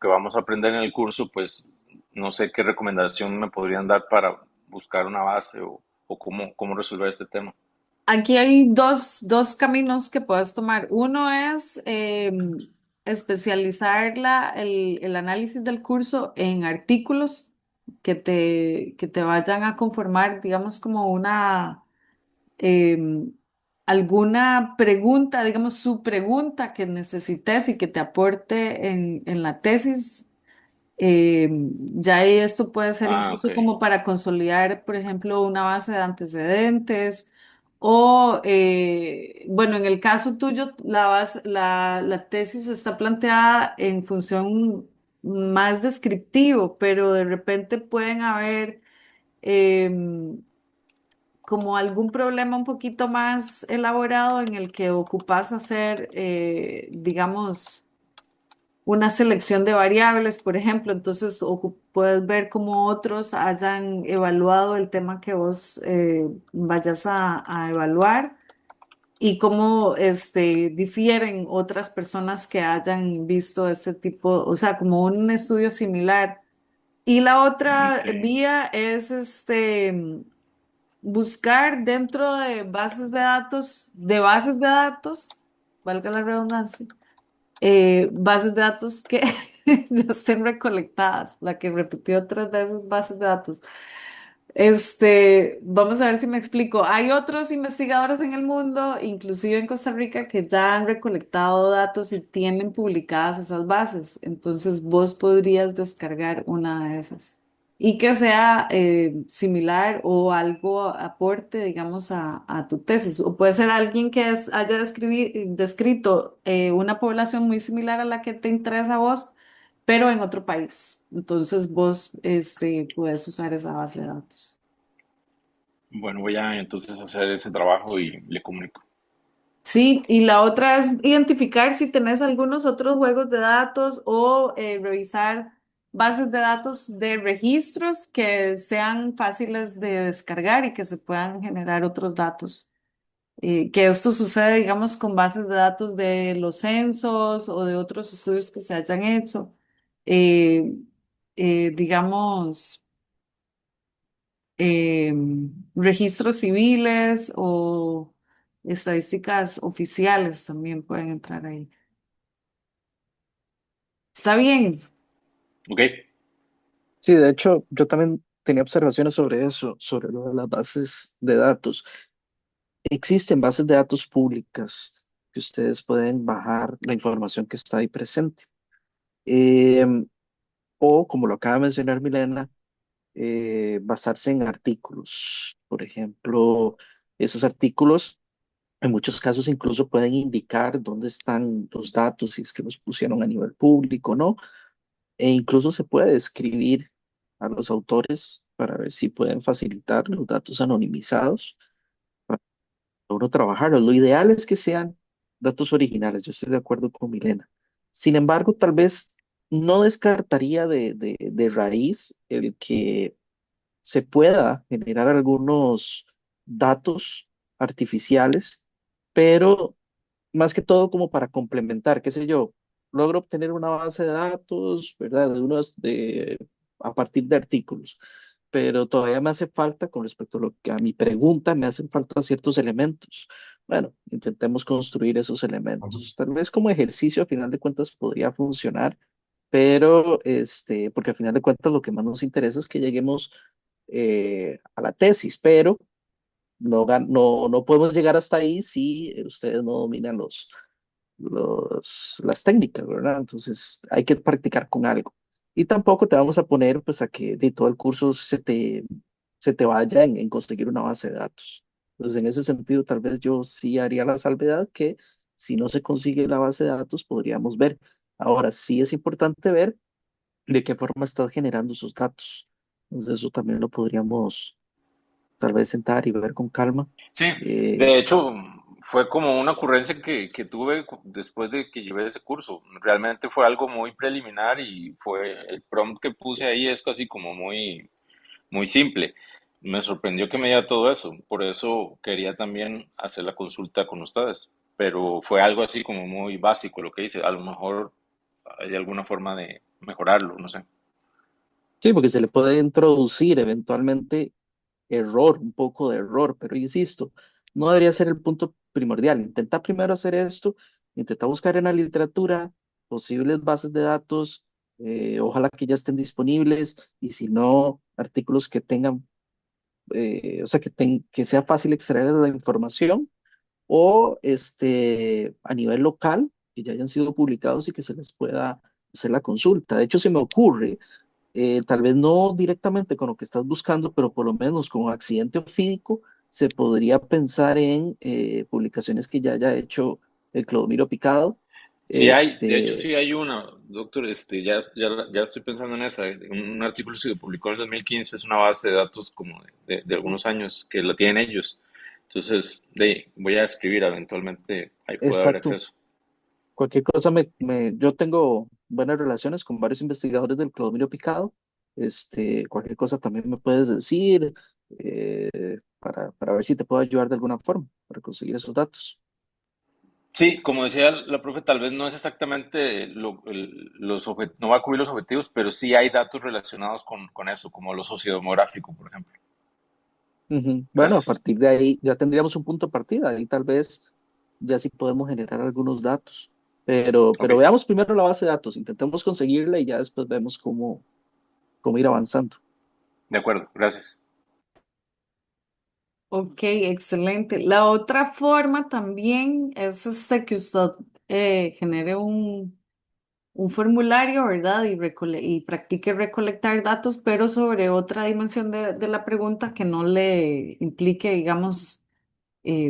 vamos a aprender en el curso, pues no sé qué recomendación me podrían dar para buscar una base o cómo resolver este tema. Aquí hay dos caminos que puedes tomar. Uno es especializar el análisis del curso en artículos que te vayan a conformar, digamos, como em, alguna pregunta, digamos, su pregunta que necesites y que te aporte en la tesis. Ya ahí esto puede ser Ah, ok. incluso como para consolidar, por ejemplo, una base de antecedentes o, bueno, en el caso tuyo, la tesis está planteada en función más descriptivo, pero de repente pueden haber em, como algún problema un poquito más elaborado en el que ocupas hacer, digamos, una selección de variables, por ejemplo, entonces puedes ver cómo otros hayan evaluado el tema que vos vayas a evaluar y cómo difieren otras personas que hayan visto este tipo, o sea, como un estudio similar. Y la otra Ok. vía es buscar dentro de bases de datos, valga la redundancia, bases de datos que ya estén recolectadas, la que repitió 3 veces bases de datos. Vamos a ver si me explico. Hay otros investigadores en el mundo, inclusive en Costa Rica, que ya han recolectado datos y tienen publicadas esas bases. Entonces vos podrías descargar una de esas y que sea similar o algo aporte, digamos, a tu tesis. O puede ser alguien que haya descrito una población muy similar a la que te interesa a vos, pero en otro país. Entonces vos puedes usar esa base de datos. Bueno, voy a entonces hacer ese trabajo y le comunico. Sí, y la otra es identificar si tenés algunos otros juegos de datos o revisar bases de datos de registros que sean fáciles de descargar y que se puedan generar otros datos. Que esto sucede, digamos, con bases de datos de los censos o de otros estudios que se hayan hecho. Eh, digamos, registros civiles o estadísticas oficiales también pueden entrar ahí. Está bien. Ok, Sí, de hecho, yo también tenía observaciones sobre eso, sobre lo de las bases de datos. Existen bases de datos públicas que ustedes pueden bajar la información que está ahí presente. Em, o, como lo acaba de mencionar Milena, basarse en artículos. Por ejemplo, esos artículos en muchos casos incluso pueden indicar dónde están los datos, si es que los pusieron a nivel público, ¿no? E incluso se puede escribir a los autores para ver si pueden facilitar los datos anonimizados para uno trabajarlos. Lo ideal es que sean datos originales, yo estoy de acuerdo con Milena. Sin embargo, tal vez no descartaría de raíz el que se pueda generar algunos datos artificiales, pero más que todo como para complementar, qué sé yo, logro obtener una base de datos, ¿verdad? A partir de artículos, pero todavía me hace falta, con respecto a lo que a mi pregunta, me hacen falta ciertos elementos. Bueno, intentemos construir esos elementos. Tal vez como ejercicio, a final de cuentas, podría funcionar, pero porque al final de cuentas lo que más nos interesa es que lleguemos a la tesis, pero no podemos llegar hasta ahí si ustedes no dominan las técnicas, ¿verdad? Entonces hay que practicar con algo. Y tampoco te vamos a poner pues a que de todo el curso se te vaya en conseguir una base de datos. Entonces en ese sentido tal vez yo sí haría la salvedad que si no se consigue la base de datos podríamos ver. Ahora sí es importante ver de qué forma estás generando esos datos. Entonces eso también lo podríamos tal vez sentar y ver con calma. Sí, Eh, de hecho, fue como una ocurrencia que tuve después de que llevé ese curso. Realmente fue algo muy preliminar y fue el prompt que puse ahí es casi como muy simple. Me sorprendió que me diera todo eso, por eso quería también hacer la consulta con ustedes, pero fue algo así como muy básico lo que hice. A lo mejor hay alguna forma de mejorarlo, no sé. sí, porque se le puede introducir eventualmente error, un poco de error, pero insisto, no debería ser el punto primordial. Intenta primero hacer esto, intenta buscar en la literatura posibles bases de datos, ojalá que ya estén disponibles y si no, artículos que tengan, o sea, que sea fácil extraer la información o a nivel local, que ya hayan sido publicados y que se les pueda hacer la consulta. De hecho, se me ocurre tal vez no directamente con lo que estás buscando, pero por lo menos con accidente ofídico, se podría pensar en publicaciones que ya haya hecho el Clodomiro Picado. Sí hay, de hecho Este, sí hay una, doctor, ya estoy pensando en esa, un artículo que se publicó en el 2015, es una base de datos como de algunos años que la tienen ellos. Entonces, voy a escribir, eventualmente ahí puede haber exacto. acceso. Cualquier cosa, yo tengo buenas relaciones con varios investigadores del Clodomiro Picado. Cualquier cosa también me puedes decir para ver si te puedo ayudar de alguna forma para conseguir esos datos. Sí, como decía la profe, tal vez no es exactamente no va a cubrir los objetivos, pero sí hay datos relacionados con eso, como lo sociodemográfico, por ejemplo. Ujú. Bueno, a Gracias. partir de ahí ya tendríamos un punto de partida. Ahí tal vez ya sí podemos generar algunos datos. Ok, Pero veamos primero la base de datos, intentemos conseguirla y ya después vemos cómo ir avanzando. de acuerdo, gracias. Ok, excelente. La otra forma también es que usted genere un formulario, ¿verdad? Y practique recolectar datos, pero sobre otra dimensión de la pregunta que no le implique, digamos,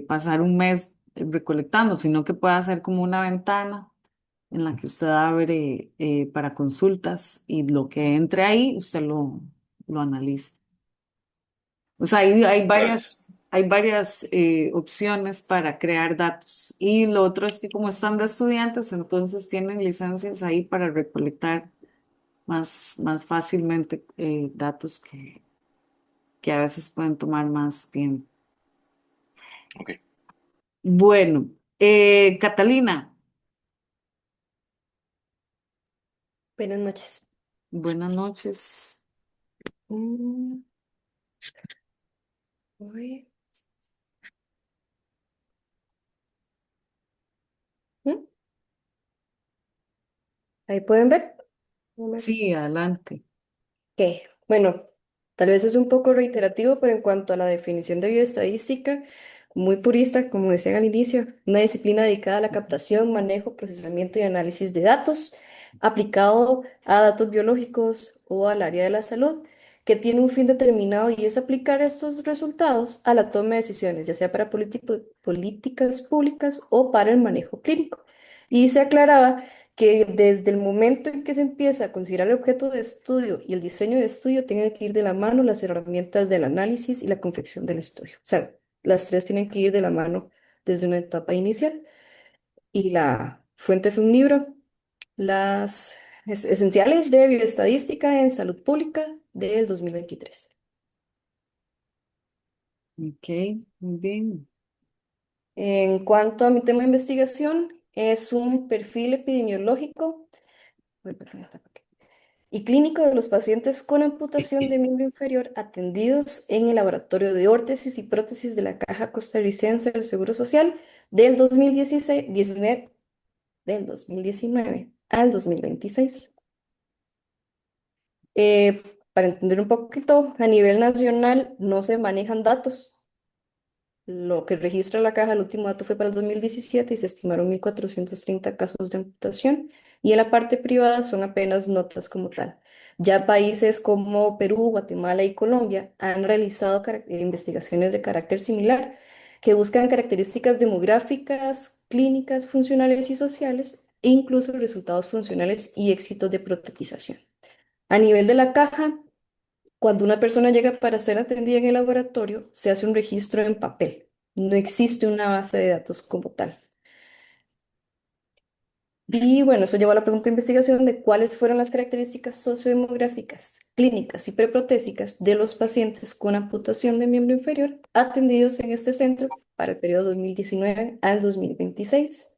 pasar un mes recolectando, sino que pueda ser como una ventana en la que usted abre para consultas y lo que entre ahí, usted lo analiza. O sea, Gracias. hay varias opciones para crear datos. Y lo otro es que como están de estudiantes, entonces tienen licencias ahí para recolectar más fácilmente datos que a veces pueden tomar más tiempo. Ok. Bueno, Catalina, Buenas noches. buenas noches. Mm, uy, ¿mm? Ahí pueden ver. A ver. Sí, adelante. Ok, bueno, tal vez es un poco reiterativo, pero en cuanto a la definición de bioestadística, muy purista, como decían al inicio, una disciplina dedicada a la captación, manejo, procesamiento y análisis de datos, aplicado a datos biológicos o al área de la salud, que tiene un fin determinado y es aplicar estos resultados a la toma de decisiones, ya sea para políticas públicas o para el manejo clínico. Y se aclaraba que desde el momento en que se empieza a considerar el objeto de estudio y el diseño de estudio, tienen que ir de la mano las herramientas del análisis y la confección del estudio. O sea, las tres tienen que ir de la mano desde una etapa inicial. Y la fuente fue un libro, Las Esenciales de Bioestadística en Salud Pública del 2023. Ok, muy bien. En cuanto a mi tema de investigación, es un perfil epidemiológico. Uy, perdón, y clínico de los pacientes con amputación de miembro inferior atendidos en el laboratorio de órtesis y prótesis de la Caja Costarricense del Seguro Social del 2016, 19 del 2019 al 2026. Para entender un poquito, a nivel nacional no se manejan datos. Lo que registra la caja, el último dato fue para el 2017 y se estimaron 1.430 casos de amputación. Y en la parte privada son apenas notas como tal. Ya países como Perú, Guatemala y Colombia han realizado investigaciones de carácter similar que buscan características demográficas, clínicas, funcionales y sociales e incluso resultados funcionales y éxitos de protetización. A nivel de la caja, Cuando una persona llega para ser atendida en el laboratorio, se hace un registro en papel. No existe una base de datos como tal. Y bueno, eso llevó a la pregunta de investigación de cuáles fueron las características sociodemográficas, clínicas y preprotésicas de los pacientes con amputación de miembro inferior atendidos en este centro para el periodo 2019 al 2026.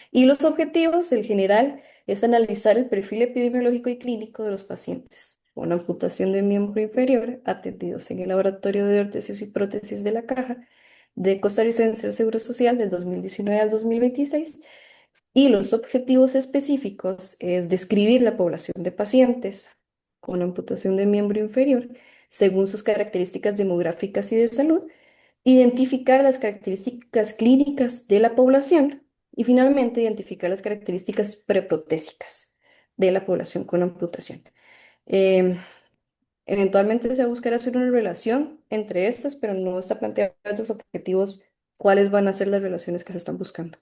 Y los objetivos, en general, es analizar el perfil epidemiológico y clínico de los pacientes con amputación de miembro inferior atendidos en el laboratorio de órtesis y prótesis de la Caja de Costarricense del Seguro Social del 2019 al 2026. Y los objetivos específicos es describir la población de pacientes con amputación de miembro inferior según sus características demográficas y de salud, identificar las características clínicas de la población y finalmente identificar las características preprotésicas de la población con amputación. Em, Eventualmente se va a buscar hacer una relación entre estas, pero no está planteado estos objetivos cuáles van a ser las relaciones que se están buscando.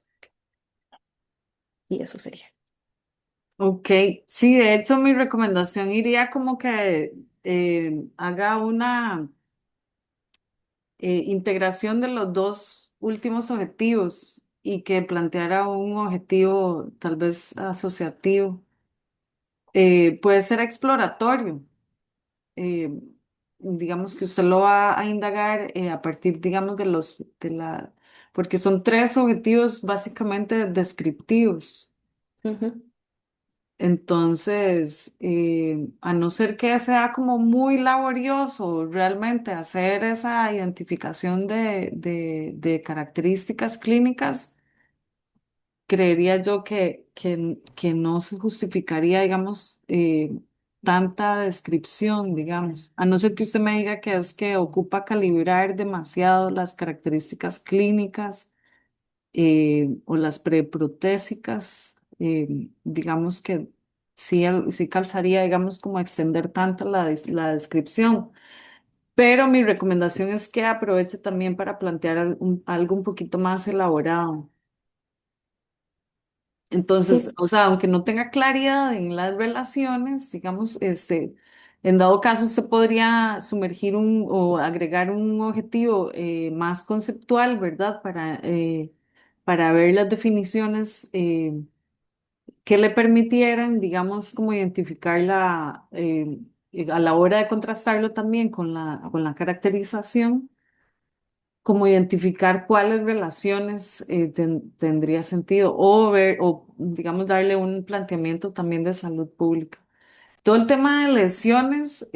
Y eso sería. Ok, sí, de hecho mi recomendación iría como que haga una integración de los dos últimos objetivos y que planteara un objetivo tal vez asociativo. Puede ser exploratorio. eh, digamos que usted lo va a indagar a partir, digamos, porque son tres objetivos básicamente descriptivos. Ujú. Entonces, a no ser que sea como muy laborioso realmente hacer esa identificación de características clínicas, creería yo que no se justificaría, digamos, tanta descripción, digamos, a no ser que usted me diga que es que ocupa calibrar demasiado las características clínicas o las preprotésicas, digamos que sí, sí calzaría, digamos, como extender tanto la descripción. Pero mi recomendación es que aproveche también para plantear algo un poquito más elaborado. Entonces, Sí, o sea, aunque no tenga claridad en las relaciones, digamos, en dado caso usted podría sumergir o agregar un objetivo más conceptual, ¿verdad? Para ver las definiciones que le permitieran, digamos, como identificarla a la hora de contrastarlo también con la caracterización, como identificar cuáles relaciones tendría sentido o ver, o digamos, darle un planteamiento también de salud pública. Todo el tema de lesiones,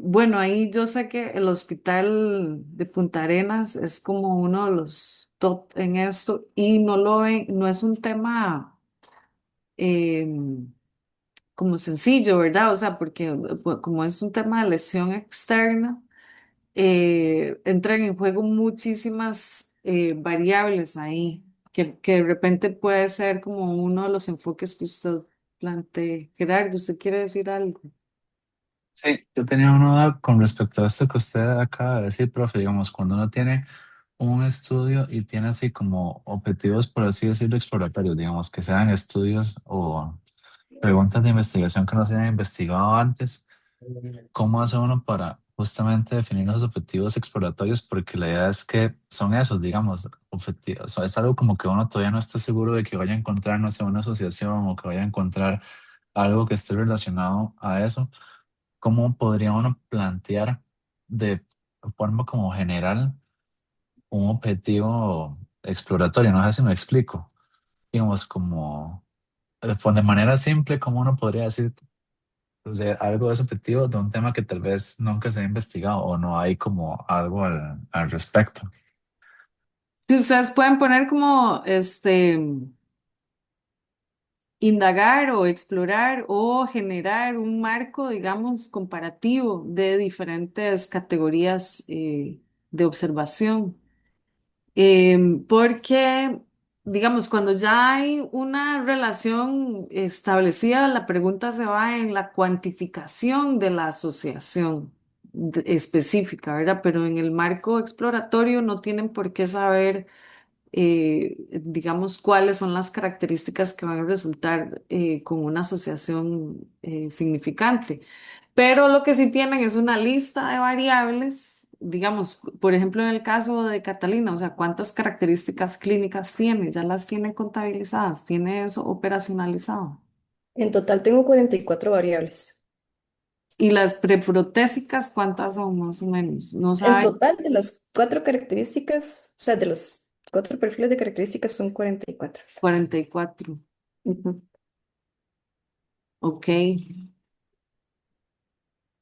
bueno, ahí yo sé que el hospital de Punta Arenas es como uno de los top en esto y no lo ven, no es un tema como sencillo, ¿verdad? O sea, porque como es un tema de lesión externa entran en juego muchísimas variables ahí, que de repente puede ser como uno de los enfoques que usted plantee. Gerardo, ¿usted quiere decir algo? Sí, yo tenía una duda con respecto a esto que usted acaba de decir, profe. Digamos, cuando uno tiene un estudio y tiene así como objetivos, por así decirlo, exploratorios, digamos, que sean estudios o preguntas de investigación que no se hayan investigado antes, ¿cómo hace uno para justamente definir los objetivos exploratorios? Porque la idea es que son esos, digamos, objetivos. O sea, es algo como que uno todavía no está seguro de que vaya a encontrar, no sé, una asociación o que vaya a encontrar algo que esté relacionado a eso. ¿Cómo podría uno plantear de forma como general un objetivo exploratorio? No sé si me explico. Digamos, como de manera simple, ¿cómo uno podría decir, o sea, algo de ese objetivo de un tema que tal vez nunca se ha investigado o no hay como algo al respecto? Si ustedes pueden poner como indagar o explorar o generar un marco, digamos, comparativo de diferentes categorías de observación. Porque, digamos, cuando ya hay una relación establecida, la pregunta se va en la cuantificación de la asociación específica, ¿verdad? Pero en el marco exploratorio no tienen por qué saber, digamos, cuáles son las características que van a resultar con una asociación significante. Pero lo que sí tienen es una lista de variables, digamos, por ejemplo, en el caso de Catalina, o sea, ¿cuántas características clínicas tiene? ¿Ya las tiene contabilizadas? ¿Tiene eso operacionalizado? En total tengo 44 variables. ¿Y las preprotésicas cuántas son más o menos? No En sabe, total de las cuatro características, o sea, de los cuatro perfiles de características son 44. 44. Ujú. Ok.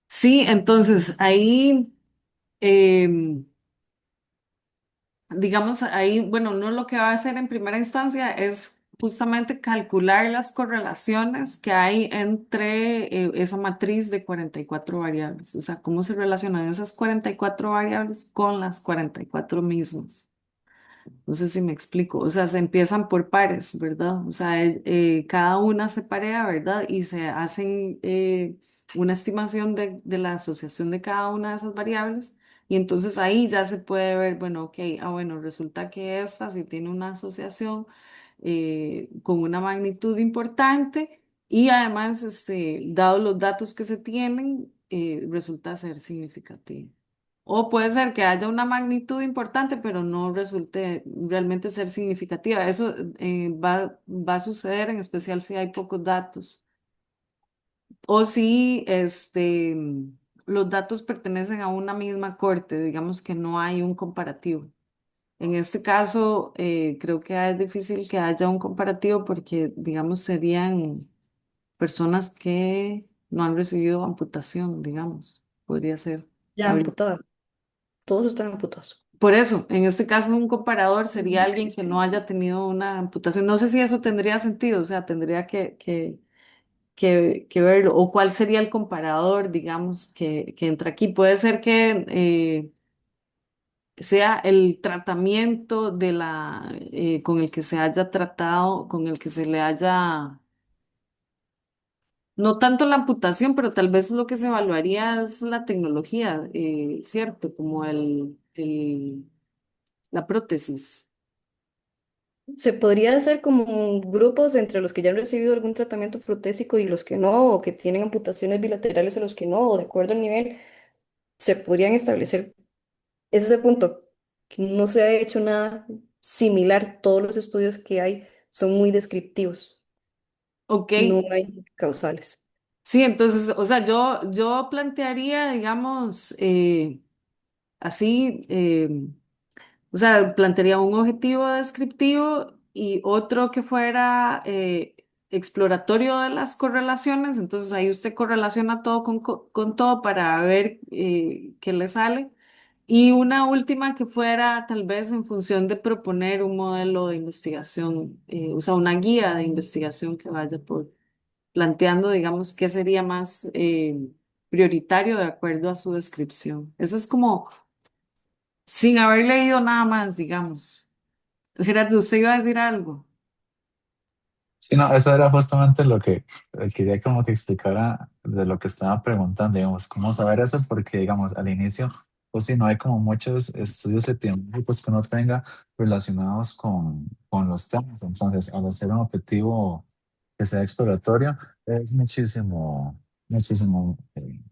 Sí, entonces ahí, em, digamos, ahí, bueno, uno lo que va a hacer en primera instancia es justamente calcular las correlaciones que hay entre esa matriz de 44 variables, o sea, cómo se relacionan esas 44 variables con las 44 mismas. No sé si me explico, o sea, se empiezan por pares, ¿verdad? O sea, cada una se parea, ¿verdad? Y se hacen una estimación de la asociación de cada una de esas variables. Y entonces ahí ya se puede ver, bueno, ok, bueno, resulta que esta sí tiene una asociación con una magnitud importante y además, dado los datos que se tienen, resulta ser significativa. O puede ser que haya una magnitud importante, pero no resulte realmente ser significativa. Eso va a suceder en especial si hay pocos datos. O si los datos pertenecen a una misma corte, digamos que no hay un comparativo. En este caso, creo que es difícil que haya un comparativo porque, digamos, serían personas que no han recibido amputación, digamos, podría ser. Ya amputada. Todos están amputados. Por eso, en este caso, un comparador sería alguien que no haya tenido una amputación. No sé si eso tendría sentido, o sea, tendría que verlo. O cuál sería el comparador, digamos, que entra aquí. Puede ser que sea el tratamiento con el que se haya tratado, con el que se le haya, no tanto la amputación, pero tal vez lo que se evaluaría es la tecnología, ¿cierto? Como la prótesis. Se podría hacer como grupos entre los que ya han recibido algún tratamiento protésico y los que no, o que tienen amputaciones bilaterales o los que no, o de acuerdo al nivel, se podrían establecer. Ese es el punto, que no se ha hecho nada similar. Todos los estudios que hay son muy descriptivos, Ok. no hay causales. Sí, entonces, o sea, yo plantearía, digamos, así, o sea, plantearía un objetivo descriptivo y otro que fuera exploratorio de las correlaciones. Entonces ahí usted correlaciona todo con todo para ver qué le sale. Y una última que fuera tal vez en función de proponer un modelo de investigación, o sea, una guía de investigación que vaya por planteando, digamos, qué sería más prioritario de acuerdo a su descripción. Eso es como sin haber leído nada más, digamos. Gerardo, ¿usted iba a decir algo? Sí, no, eso era justamente lo que quería como que explicara de lo que estaba preguntando, digamos, cómo saber eso, porque, digamos, al inicio, pues sí, no hay como muchos estudios epidemiológicos que uno tenga relacionados con los temas. Entonces, al hacer un objetivo que sea exploratorio, es muchísimo, muchísimo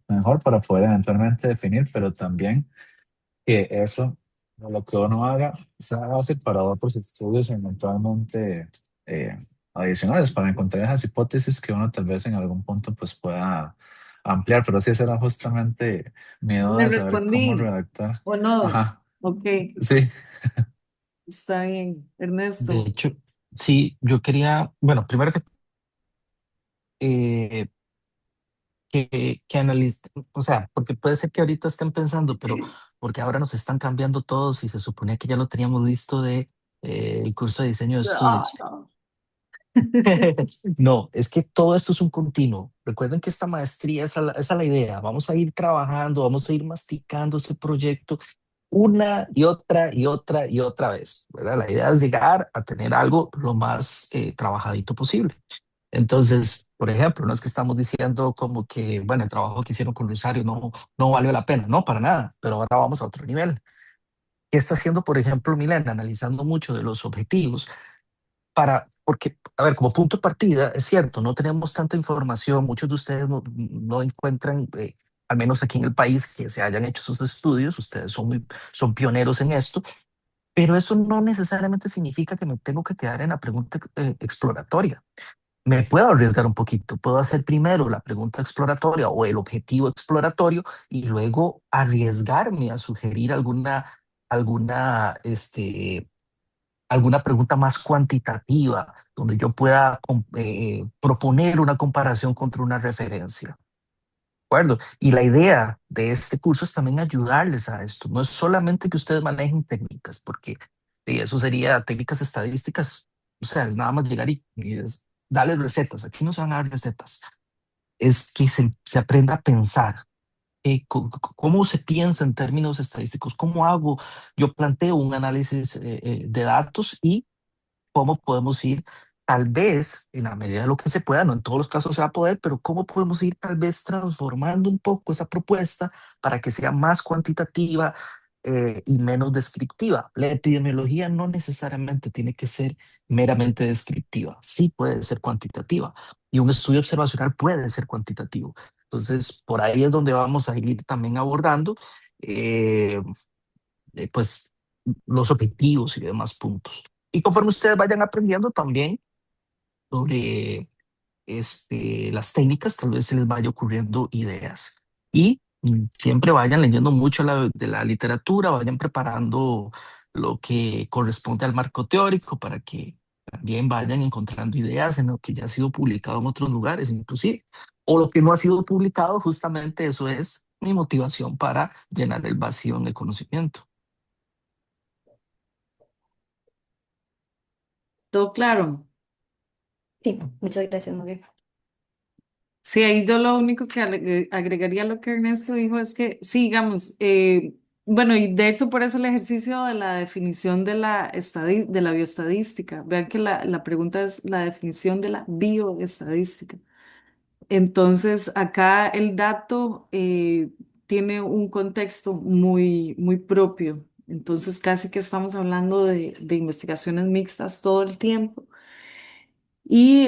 mejor para poder eventualmente definir, pero también que eso, lo que uno haga, sea base para otros estudios eventualmente adicionales, para encontrar esas hipótesis que uno tal vez en algún punto pues pueda ampliar, pero sí, esa era justamente mi duda ¿Le de saber cómo respondí redactar. o no? Ajá, Ok, sí. está bien. De Ernesto, hecho, sí, yo quería, bueno, primero eh, que analicen, o sea, porque puede ser que ahorita estén pensando, pero porque ahora nos están cambiando todos y se suponía que ya lo teníamos listo de el curso de diseño de ah, estudios. no. No, es que todo esto es un continuo. Recuerden que esta maestría, esa es la idea. Vamos a ir trabajando, vamos a ir masticando este proyecto una y otra y otra y otra vez, ¿verdad? La idea es llegar a tener algo lo más trabajadito posible. Entonces, por ejemplo, no es que estamos diciendo como que, bueno, el trabajo que hicieron con Rosario no valió la pena, no, para nada, pero ahora vamos a otro nivel. ¿Qué está haciendo, por ejemplo, Milena? Analizando mucho de los objetivos para porque, a ver, como punto de partida, es cierto, no tenemos tanta información, muchos de ustedes no encuentran, al menos aquí en el país, que se hayan hecho sus estudios, ustedes son pioneros en esto, pero eso no necesariamente significa que me tengo que quedar en la pregunta exploratoria. Me puedo arriesgar un poquito, puedo hacer primero la pregunta exploratoria o el objetivo exploratorio y luego arriesgarme a sugerir alguna alguna pregunta más cuantitativa, donde yo pueda proponer una comparación contra una referencia. ¿De acuerdo? Y la idea de este curso es también ayudarles a esto. No es solamente que ustedes manejen técnicas, porque eso sería técnicas estadísticas. O sea, es nada más llegar y es darles recetas. Aquí no se van a dar recetas. Es que se aprenda a pensar. ¿Cómo se piensa en términos estadísticos? ¿Cómo hago? Yo planteo un análisis de datos y cómo podemos ir, tal vez, en la medida de lo que se pueda, no en todos los casos se va a poder, pero cómo podemos ir tal vez transformando un poco esa propuesta para que sea más cuantitativa y menos descriptiva. La epidemiología no necesariamente tiene que ser meramente descriptiva, sí puede ser cuantitativa y un estudio observacional puede ser cuantitativo. Entonces, por ahí es donde vamos a ir también abordando, eh, pues, los objetivos y demás puntos. Y conforme ustedes vayan aprendiendo también sobre las técnicas, tal vez se les vaya ocurriendo ideas. Y siempre vayan leyendo mucho de la literatura, vayan preparando lo que corresponde al marco teórico para que también vayan encontrando ideas en lo que ya ha sido publicado en otros lugares, inclusive. O lo que no ha sido publicado, justamente eso es mi motivación para llenar el vacío en el conocimiento. ¿Todo claro? Sí, muchas gracias, María. Sí, ahí yo lo único que agregaría a lo que Ernesto dijo es que, sí, digamos, bueno, y de hecho por eso el ejercicio de la definición de de la bioestadística. Vean que la pregunta es la definición de la bioestadística. Entonces, acá el dato tiene un contexto muy propio. Entonces, casi que estamos hablando de investigaciones mixtas todo el tiempo. Y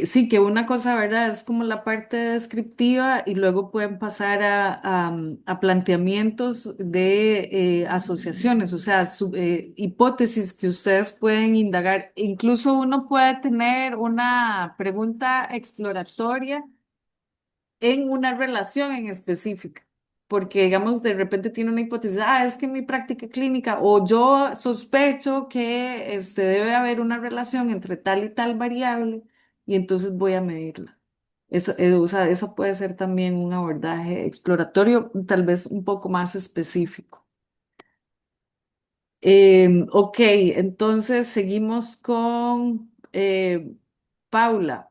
sí, que una cosa, ¿verdad? Es como la parte descriptiva y luego pueden pasar a planteamientos de asociaciones, o sea, hipótesis que ustedes pueden indagar. Incluso uno puede tener una pregunta exploratoria en una relación en específica, porque digamos de repente tiene una hipótesis, es que en mi práctica clínica o yo sospecho que debe haber una relación entre tal y tal variable y entonces voy a medirla. Eso, o sea, eso puede ser también un abordaje exploratorio, tal vez un poco más específico. Ok, entonces seguimos con Paula.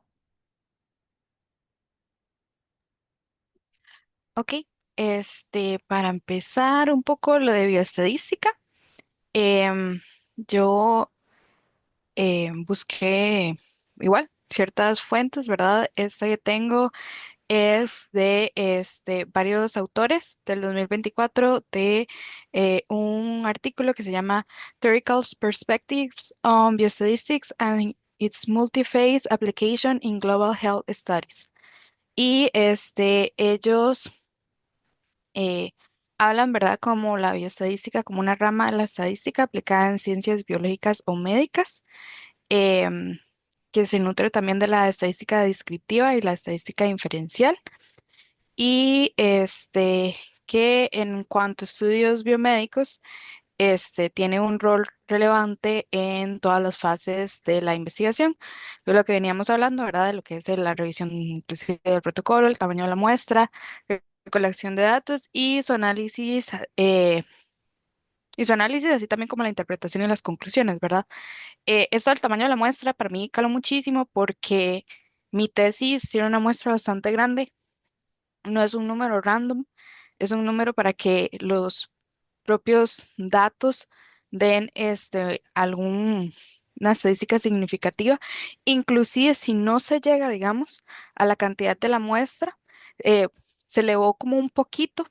Ok, para empezar un poco lo de bioestadística, em, yo busqué igual ciertas fuentes, ¿verdad? Esta que tengo es de varios autores del 2024 de un artículo que se llama Theoretical Perspectives on Biostatistics and its Multi-Phase Application in Global Health Studies. Y ellos hablan, ¿verdad?, como la bioestadística, como una rama de la estadística aplicada en ciencias biológicas o médicas, em, que se nutre también de la estadística descriptiva y la estadística inferencial. Y que en cuanto a estudios biomédicos, tiene un rol relevante en todas las fases de la investigación. De lo que veníamos hablando, ¿verdad? De lo que es la revisión inclusive del protocolo, el tamaño de la muestra, recolección de datos y su análisis, así también como la interpretación y las conclusiones, ¿verdad? Esto del tamaño de la muestra para mí caló muchísimo porque mi tesis tiene una muestra bastante grande, no es un número random, es un número para que los propios datos den una estadística significativa, inclusive si no se llega, digamos, a la cantidad de la muestra, eh, se elevó como un poquito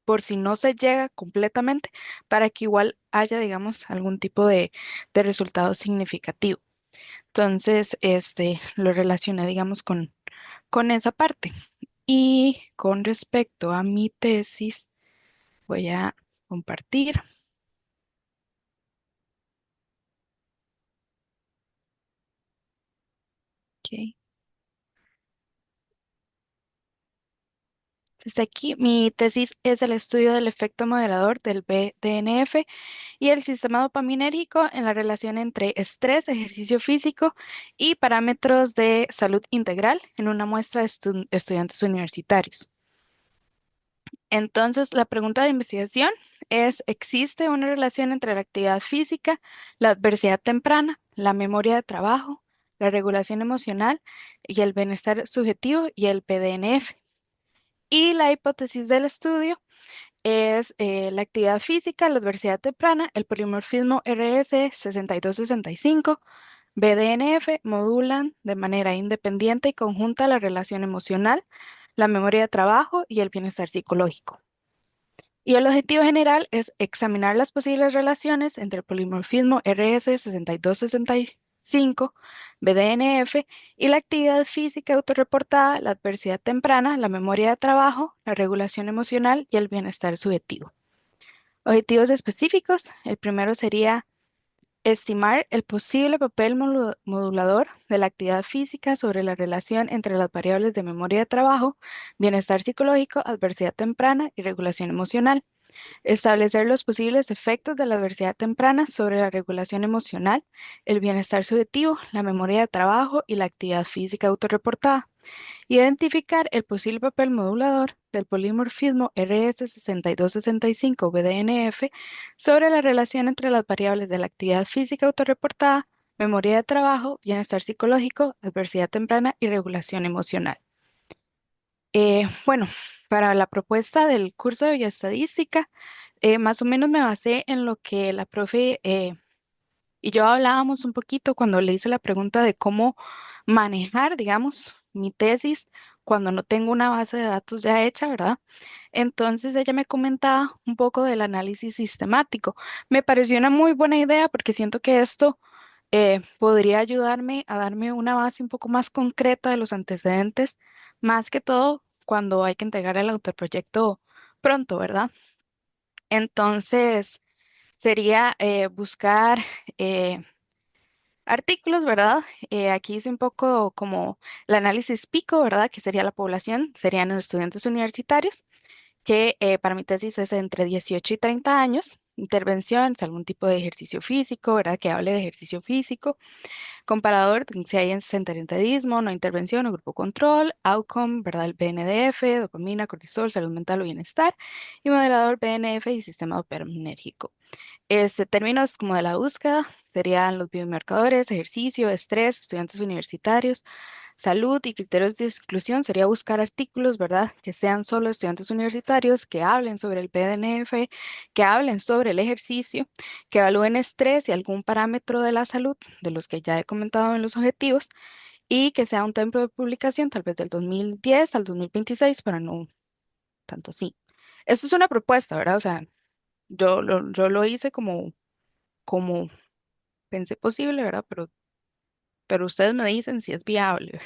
por si no se llega completamente, para que igual haya, digamos, algún tipo de resultado significativo. Entonces, lo relacioné, digamos, con esa parte. Y con respecto a mi tesis, voy a compartir. Ok. Desde aquí, mi tesis es el estudio del efecto moderador del BDNF y el sistema dopaminérgico en la relación entre estrés, ejercicio físico y parámetros de salud integral en una muestra de estudiantes universitarios. Entonces, la pregunta de investigación es, ¿existe una relación entre la actividad física, la adversidad temprana, la memoria de trabajo, la regulación emocional y el bienestar subjetivo y el PDNF? Y la hipótesis del estudio es la actividad física, la adversidad temprana, el polimorfismo RS6265, BDNF modulan de manera independiente y conjunta la relación emocional, la memoria de trabajo y el bienestar psicológico. Y el objetivo general es examinar las posibles relaciones entre el polimorfismo RS6265, BDNF y la actividad física autorreportada, la adversidad temprana, la memoria de trabajo, la regulación emocional y el bienestar subjetivo. Objetivos específicos. El primero sería estimar el posible papel modulador de la actividad física sobre la relación entre las variables de memoria de trabajo, bienestar psicológico, adversidad temprana y regulación emocional. Establecer los posibles efectos de la adversidad temprana sobre la regulación emocional, el bienestar subjetivo, la memoria de trabajo y la actividad física autorreportada. Identificar el posible papel modulador del polimorfismo RS6265-BDNF sobre la relación entre las variables de la actividad física autorreportada, memoria de trabajo, bienestar psicológico, adversidad temprana y regulación emocional. Bueno, para la propuesta del curso de bioestadística, más o menos me basé en lo que la profe y yo hablábamos un poquito cuando le hice la pregunta de cómo manejar, digamos, mi tesis cuando no tengo una base de datos ya hecha, ¿verdad? Entonces ella me comentaba un poco del análisis sistemático. Me pareció una muy buena idea porque siento que esto podría ayudarme a darme una base un poco más concreta de los antecedentes, más que todo cuando hay que entregar el autoproyecto pronto, ¿verdad? Entonces sería buscar eh, artículos, ¿verdad? Aquí hice un poco como el análisis pico, ¿verdad? Que sería la población, serían los estudiantes universitarios, que para mi tesis es entre 18 y 30 años. Intervención, si algún tipo de ejercicio físico, ¿verdad? Que hable de ejercicio físico. Comparador, si hay en sedentarismo, no intervención o grupo control. Outcome, ¿verdad? El BNDF, dopamina, cortisol, salud mental o bienestar. Y moderador, BNF y sistema dopaminérgico. Términos como de la búsqueda serían los biomarcadores, ejercicio, estrés, estudiantes universitarios, salud y criterios de exclusión. Sería buscar artículos, ¿verdad? Que sean solo estudiantes universitarios, que hablen sobre el PDNF, que hablen sobre el ejercicio, que evalúen estrés y algún parámetro de la salud, de los que ya he comentado en los objetivos, y que sea un tiempo de publicación tal vez del 2010 al 2026 para no tanto así. Esto es una propuesta, ¿verdad? O sea, yo lo hice como pensé posible, ¿verdad? Pero ustedes me dicen si es viable.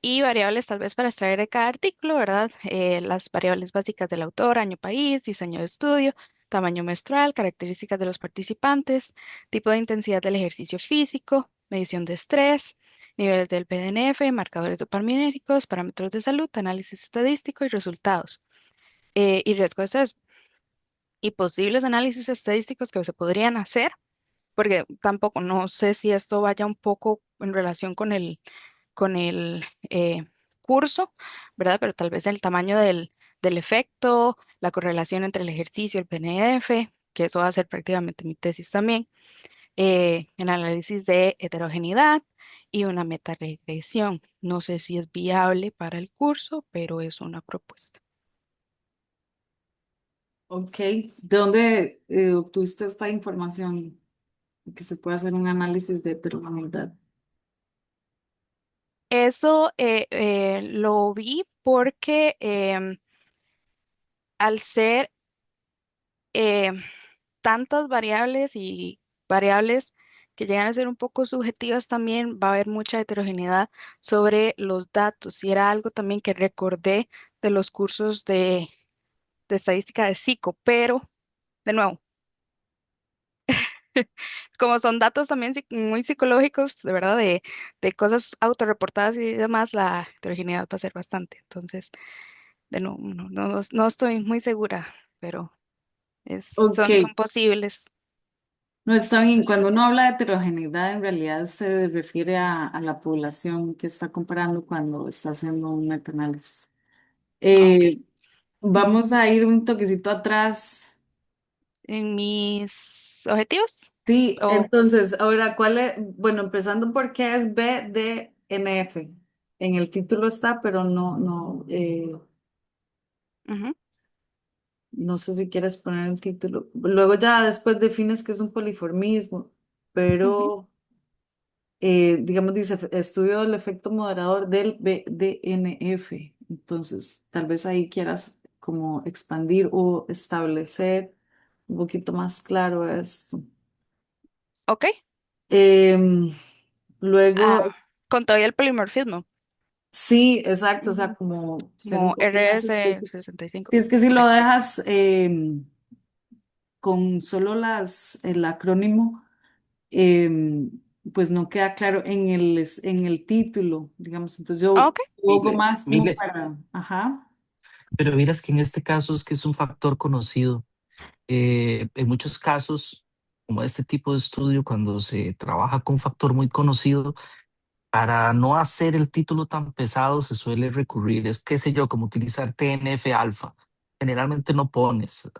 Y variables tal vez para extraer de cada artículo, ¿verdad? Las variables básicas del autor, año país, diseño de estudio, tamaño menstrual, características de los participantes, tipo de intensidad del ejercicio físico, medición de estrés, niveles del PDNF, marcadores dopaminérgicos, parámetros de salud, análisis estadístico y resultados. Y riesgo de sesgo. Y posibles análisis estadísticos que se podrían hacer porque tampoco no sé si esto vaya un poco en relación con el curso, ¿verdad? Pero tal vez el tamaño del efecto, la correlación entre el ejercicio y el PNF, que eso va a ser prácticamente mi tesis también, el análisis de heterogeneidad y una metaregresión. No sé si es viable para el curso, pero es una propuesta. Ok, ¿de dónde obtuviste esta información? Que se puede hacer un análisis de heterogeneidad. Eso lo vi porque al ser eh, tantas variables y variables que llegan a ser un poco subjetivas también, va a haber mucha heterogeneidad sobre los datos. Y era algo también que recordé de los cursos de estadística de psico, pero de nuevo, como son datos también muy psicológicos, de verdad, de cosas autorreportadas y demás, la heterogeneidad va a ser bastante. Entonces, de nuevo, no estoy muy segura, pero Ok, son posibles. no está bien. Cuando uno Respuestas. habla de heterogeneidad, en realidad se refiere a la población que está comparando cuando está haciendo un metaanálisis. Ah, ok. Eh, Ujú. Vamos a ir un toquecito atrás. En mis objetivos. Sí, O, entonces, ahora, ¿cuál es? Bueno, empezando por qué es BDNF. En el título está, pero ujú, no sé si quieres poner el título. Luego ya después defines que es un poliformismo, ujú. pero digamos, dice estudio del efecto moderador del BDNF. Entonces, tal vez ahí quieras como expandir o establecer un poquito más claro esto. Ok. Em, Luego, Con todavía el polimorfismo. sí, exacto, o sea, Ujú. como ser un Como poco más RS específico. 65. Si es que si Ok. lo dejas con solo el acrónimo, em, pues no queda claro en el título, digamos. Entonces yo Ok. pongo Mire, más como mire, para, ajá, pero miras que en este caso es que es un factor conocido. En muchos casos, como este tipo de estudio, cuando se trabaja con un factor muy conocido, para no hacer el título tan pesado se suele recurrir, es qué sé yo, como utilizar TNF alfa. Generalmente no pones.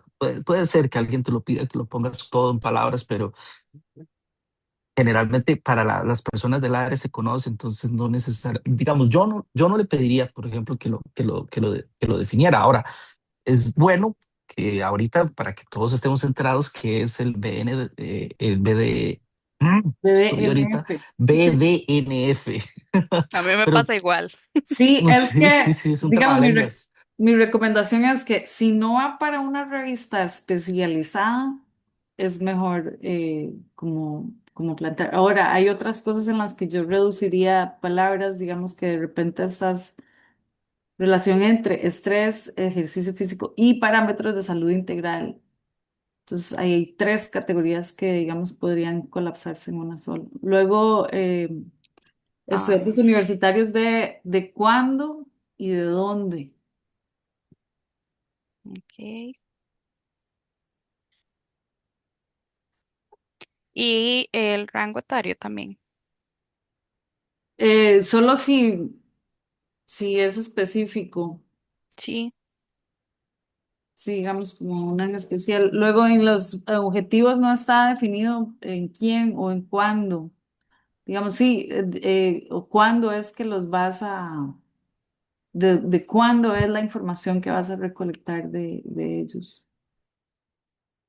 Puede ser que alguien te lo pida que lo pongas todo en palabras, pero generalmente para las personas del área se conoce, entonces no necesariamente, digamos, yo no le pediría, por ejemplo, que lo definiera. Ahora, es bueno que ahorita, para que todos estemos enterados, que es el BN, el BD, estoy ahorita, BDNF. BDNF. A mí me Pero pasa igual. Sí, es sí, sí, que, sí, es un tema digamos, de lenguas. mi recomendación es que si no va para una revista especializada, es mejor como plantear. Ahora, hay otras cosas en las que yo reduciría palabras, digamos que de repente estas relación entre estrés, ejercicio físico y parámetros de salud integral. Entonces, ahí hay tres categorías que, digamos, podrían colapsarse en una sola. Luego, estudiantes Am, universitarios de cuándo y de dónde. ok. Y el rango etario también. Solo si es específico, Sí. si digamos como una en especial. Luego en los objetivos no está definido en quién o en cuándo. Digamos, sí, o cuándo es que los vas de cuándo es la información que vas a recolectar de ellos.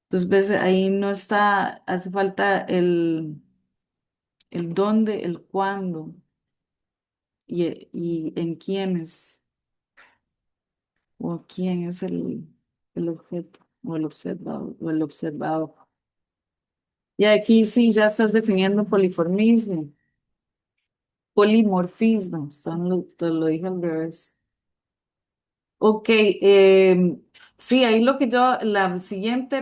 Entonces, ves, ahí no está, hace falta el dónde, el cuándo y en quiénes o quién es el objeto o el observado o el observado. Y aquí sí ya estás definiendo poliformismo, polimorfismo, te lo dije al revés. Ok, sí, ahí lo que yo, la siguiente.